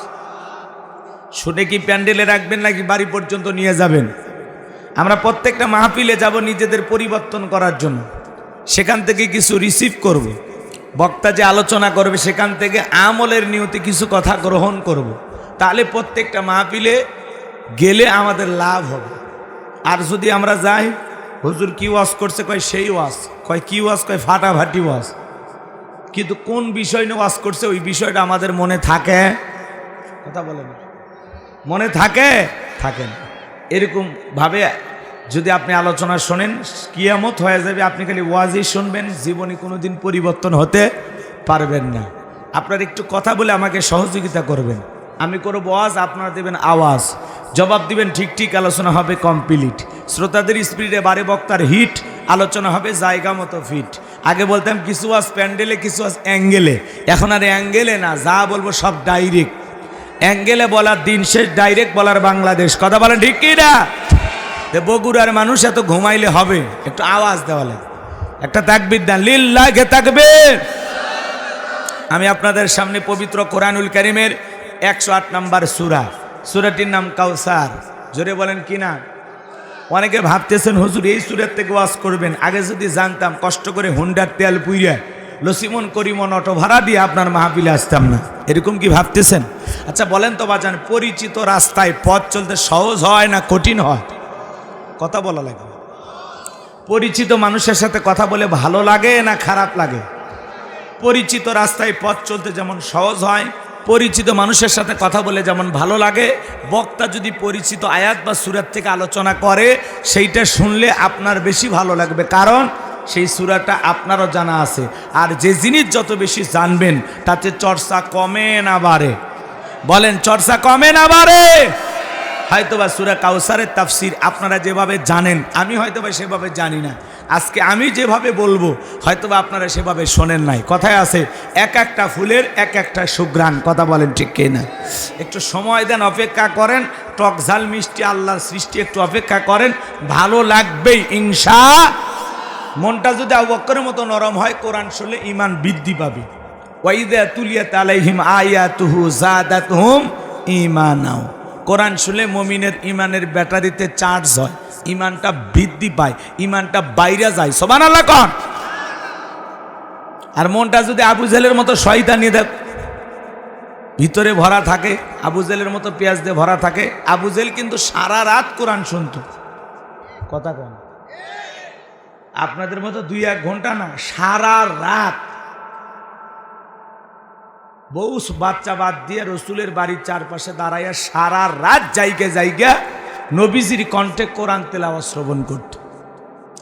A: শুনে কি প্যান্ডেলে রাখবেন নাকি বাড়ি পর্যন্ত নিয়ে যাবেন? আমরা প্রত্যেকটা মাহফিলে যাব নিজেদের পরিবর্তন করার জন্য, সেখান থেকে কিছু রিসিভ করব। বক্তা যে আলোচনা করবে সেখান থেকে আমলের নিয়তে কিছু কথা গ্রহণ করব। তাহলে প্রত্যেকটা মাহফিলে গেলে আমাদের লাভ হবে। আর যদি আমরা যাই, হুজুর কি ওয়াজ করছে, কয় সেই ওয়াজ, কয় কি ওয়াজ, কয় ফাটাফাটি ওয়াজ, কিন্তু কোন বিষয় নিয়ে ওয়াজ করছে ওই বিষয়টা আমাদের মনে থাকে? কথা বলেন, মনে থাকে? থাকেন। এরকম ভাবে যদি আপনি আলোচনা শোনেন, কিয়ামত হয়ে যাবে, আপনি খালি ওয়াজই শুনবেন, জীবনে কোনোদিন পরিবর্তন হতে পারবেন না। আপনারা একটু কথা বলে আমাকে সহযোগিতা করবেন। আমি করব ওয়াজ, আপনারা দেবেন আওয়াজ, জবাব দিবেন ঠিক ঠিক, আলোচনা হবে কমপ্লিট। শ্রোতাদের স্পিডে বারে বক্তার হিট, আলোচনা হবে জায়গা মতো ফিট। আগে বলতাম কিছু ওয়াজ প্যান্ডেলে, কিছু ওয়াজ অ্যাঙ্গেলে, এখন আর অ্যাঙ্গেলে না, যা বলবো সব ডাইরেক্ট। অ্যাঙ্গেলে বলার দিন শেষ, ডাইরেক্ট বলার বাংলাদেশ। কথা বলেন ঠিক কি না? বগুড়ার মানুষ এত ঘুমাইলে হবে, একটু আওয়াজ দেওয়া লাগে, একটা তাকবীর দেন, লিল্লাহি তাকবীর। আমি আপনাদের সামনে পবিত্র কোরআনুল কারীমের 108 নম্বর সূরা, সূরাটির নাম কাউসার। জোরে বলেন কি না? অনেকে ভাবতেছেন হুজুর এই সূরার থেকে ওয়াজ করবেন, আগে যদি জানতাম কষ্ট করে হুন্ডার তেল পুইরা লসিমন করিমন অটো ভাড়া দিয়ে আপনার মাহফিলে আসতাম না, এরকম কি ভাবতেছেন? আচ্ছা বলেন তো বাজান, পরিচিত রাস্তায় পথ চলতে সহজ হয় না কঠিন হয়? কথা বলা লাগে। পরিচিত মানুষের সাথে কথা বলে ভালো লাগে না খারাপ লাগে? পরিচিত রাস্তায় পথ চলতে যেমন সহজ হয়, পরিচিত মানুষের সাথে কথা বলে যেমন ভালো লাগে। বক্তা যদি পরিচিত আয়াত বা সূরা থেকে আলোচনা করে, সেইটা শুনলে আপনার বেশি ভালো লাগবে, কারণ সেই সূরাটা আপনারও জানা আছে। আর যে জিনিস যত বেশি জানবেন তাতে চর্চা কমে না বাড়ে? বলেন, চর্চা কমে না বাড়ে? হয়তোবা সূরা কাউসারের তাফসীর আপনারা যেভাবে জানেন, আমি হয়তোবা সেভাবে জানি না। আজকে আমি যেভাবে বলবো হয়তোবা আপনারা সেভাবে শোনেন নাই। কথায় আছে, এক একটা ফুলের এক একটা সুঘ্রাণ। কথা বলেন ঠিক কি না? একটু সময় দেন, অপেক্ষা করেন, টক ঝাল মিষ্টি আল্লাহর সৃষ্টি, একটু অপেক্ষা করেন, ভালো লাগবেই ইনশাআল্লাহ। মনটা যদি আবু বকরের মতো নরম হয়, কোরআন শুনলে ঈমান বৃদ্ধি পাবে। ওয়াইদা তুলিয়াত আলাইহিম আয়াতুহু যাদাতহুম ঈমানাও। কোরআন শুনলে মুমিনের ঈমানের ব্যাটারিতে চার্জ হয়, ঈমানটা বৃদ্ধি পায়, ঈমানটা বাইরে যায়। সুবহানাল্লাহ কোন? আর মনটা যদি আবু জেলের মতো শয়তানি ভিতরে ভরা থাকে, আবু জেলের মতো পেঁয়াজ দিয়ে ভরা থাকে। আবু জেল কিন্তু সারা রাত কোরআন শুনতো। কথা কোন? আপনাদের মতো 2-1 ঘন্টা না, সারা রাত। বউ বাচ্চা বাদ দিয়ে রসুলের বাড়ির চারপাশে দাঁড়াইয়া সারা রাত জায়গা নবীজির কণ্ঠে কোরআন তেলাওয়াত শ্রবণ করত।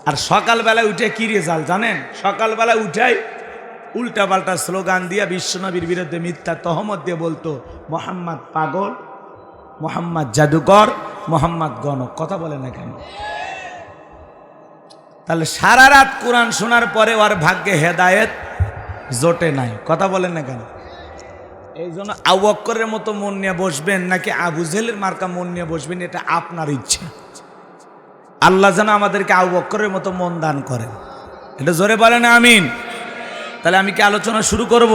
A: আর সকালবেলায় উঠে কি রেজাল্ট জানেন? সকালবেলায় উঠাই উল্টাপাল্টা স্লোগান দিয়া বিশ্বনবীর বিরুদ্ধে মিথ্যা তহমত দিয়ে বলতো, মোহাম্মদ পাগল, মোহাম্মদ জাদুকর, মোহাম্মদ গণক। কথা বলে না কেন? তাহলে সারা রাত কোরআন শোনার পরে ওর ভাগ্যে হেদায়েত জোটে নাই। কথা বলেন না কেন? এই জন্য আবু বকরের মতো মন নিয়ে বসবেন নাকি আবু জেলের মার্কা মন নিয়ে বসবেন, এটা আপনার ইচ্ছা। আল্লাহ যেন আমাদেরকে আবু বকরের মতো মন দান করেন, এটা জোরে বলেন আমিন। তাহলে আমি কি আলোচনা শুরু করব?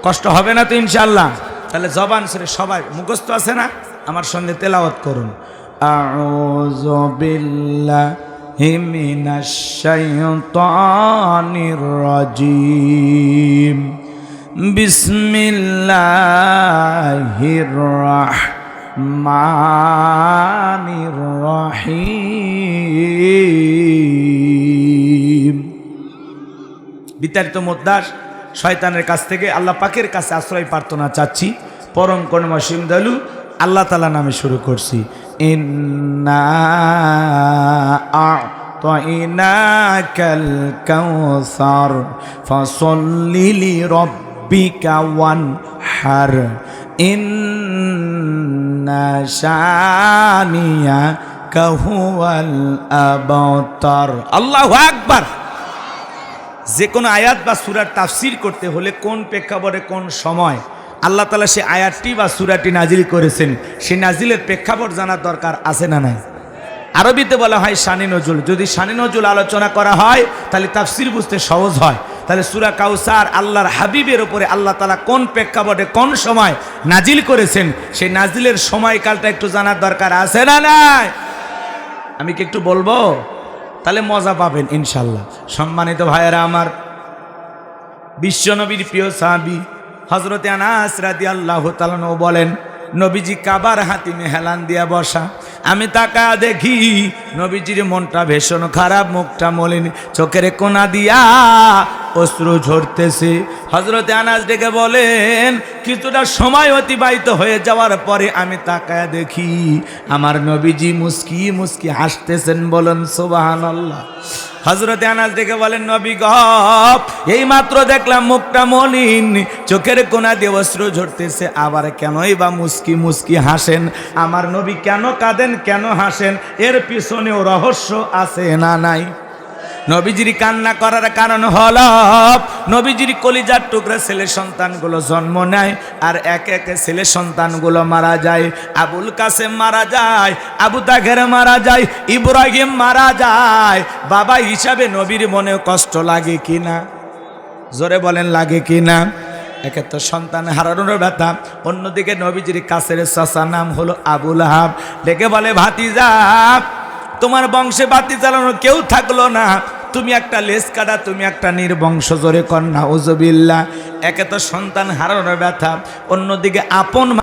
A: কষ্ট হবে না তো ইনশাআল্লাহ? তাহলে জবান ছেড়ে সবাই, মুখস্থ আছে না, আমার সঙ্গে তেলাওয়াত করুন। আউযু বিল্লাহি মিনাশ শাইতানির রাজিম, বিসমিল্লাহির রাহমানির রহিম। বিতাড়িত মোদ্দাস শয়তানের কাছ থেকে আল্লাহ পাকের কাছে আশ্রয় প্রার্থনা চাচ্ছি। পরম করুণাময় দয়ালু আল্লাহ তাআলা নামে শুরু করছি। ইন্না আ'তাইনাকাল কাউসার ফাসাল্লি লিরাব্বিকা ওয়ানহার ইন্না শানিয়াকা হুয়াল আবতার। আল্লাহু আকবার। যে কোনো আয়াত বা সূরার তাফসীর করতে হলে কোন প্রেক্ষাপটে কোন সময় আল্লাহ তাআলা সে আয়াতটি বা সূরাটি নাজিল করেছেন, সেই নাজিলের প্রেক্ষাপট জানার দরকার আছে না নাই? আরবিতে বলা হয় শানে নজুল। যদি শানে নজুল আলোচনা করা হয় তাহলে তাফসীর বুঝতে সহজ হয়। তাহলে সূরা কাউসার আল্লাহর হাবিবের উপরে আল্লাহ তাআলা কোন প্রেক্ষাপটে কোন সময় নাজিল করেছেন, সেই নাজিলের সময়কালটা একটু জানার দরকার আছে না নাই? আমি কি একটু বলবো? তাহলে মজা পাবেন ইনশাল্লাহ। সম্মানিত ভাইয়েরা আমার, বিশ্বনবীর প্রিয় সাহাবী হযরতে আনাস রাদিয়াল্লাহু তাআলা বলেন, নবীজি কাবার হাতিমে হেলান দিয়া বসা। আমি তাকা দেখি নবীজির মনটা ভীষণ খারাপ, মুখটা মলিন, চোখের কোনা দিয়া অশ্রু ঝরতেছে। হযরতে আনাস ডেকে বলেন, কিছুটা সময় অতিবাহিত হয়ে যাওয়ার পরে আমি তাকায় দেখি আমার নবীজি মুস্কি মুস্কি হাসতেছেন। বলেন সুবহানাল্লাহ। হযরতে আনাস দেখে বলেন নবী গো, এই মাত্র দেখলাম মুখটা মলিন, চোখের কোনা দিয়ে অশ্রু ঝরতেছে, আবার কেনই বা মুস্কি মুস্কি হাসেন? আমার নবী কেন কাঁদেন, কেন হাসেন? এর পিছনেও রহস্য আছে না নাই? নবীজির কান্না করার কারণ হলো নবীজির কলিজার টুকরা ছেলে সন্তানগুলো জন্ম নেয় আর একে একে ছেলে সন্তানগুলো মারা যায়। আবুল কাসেম মারা যায়, আবু তাহের মারা যায়, ইব্রাহিম মারা যায়। বাবা হিসাবে নবীর মনে কষ্ট লাগে কিনা? জোরে বলেন লাগে কিনা? একে তো সন্তান হারানোর ব্যথা, অন্যদিকে নবীজির কাছের চাচা নাম হলো আবুল আহাব, ডেকে বলে ভাতিজা, তোমার বংশে বাতি চালানো কেউ থাকলো না, তুমি একটা লেজ কাটা, তুমি একটা নির্বংশ। জোরে কন্যা উজুবিল্লাহ। একে তো সন্তান হারানোর ব্যথা, অন্যদিকে আপন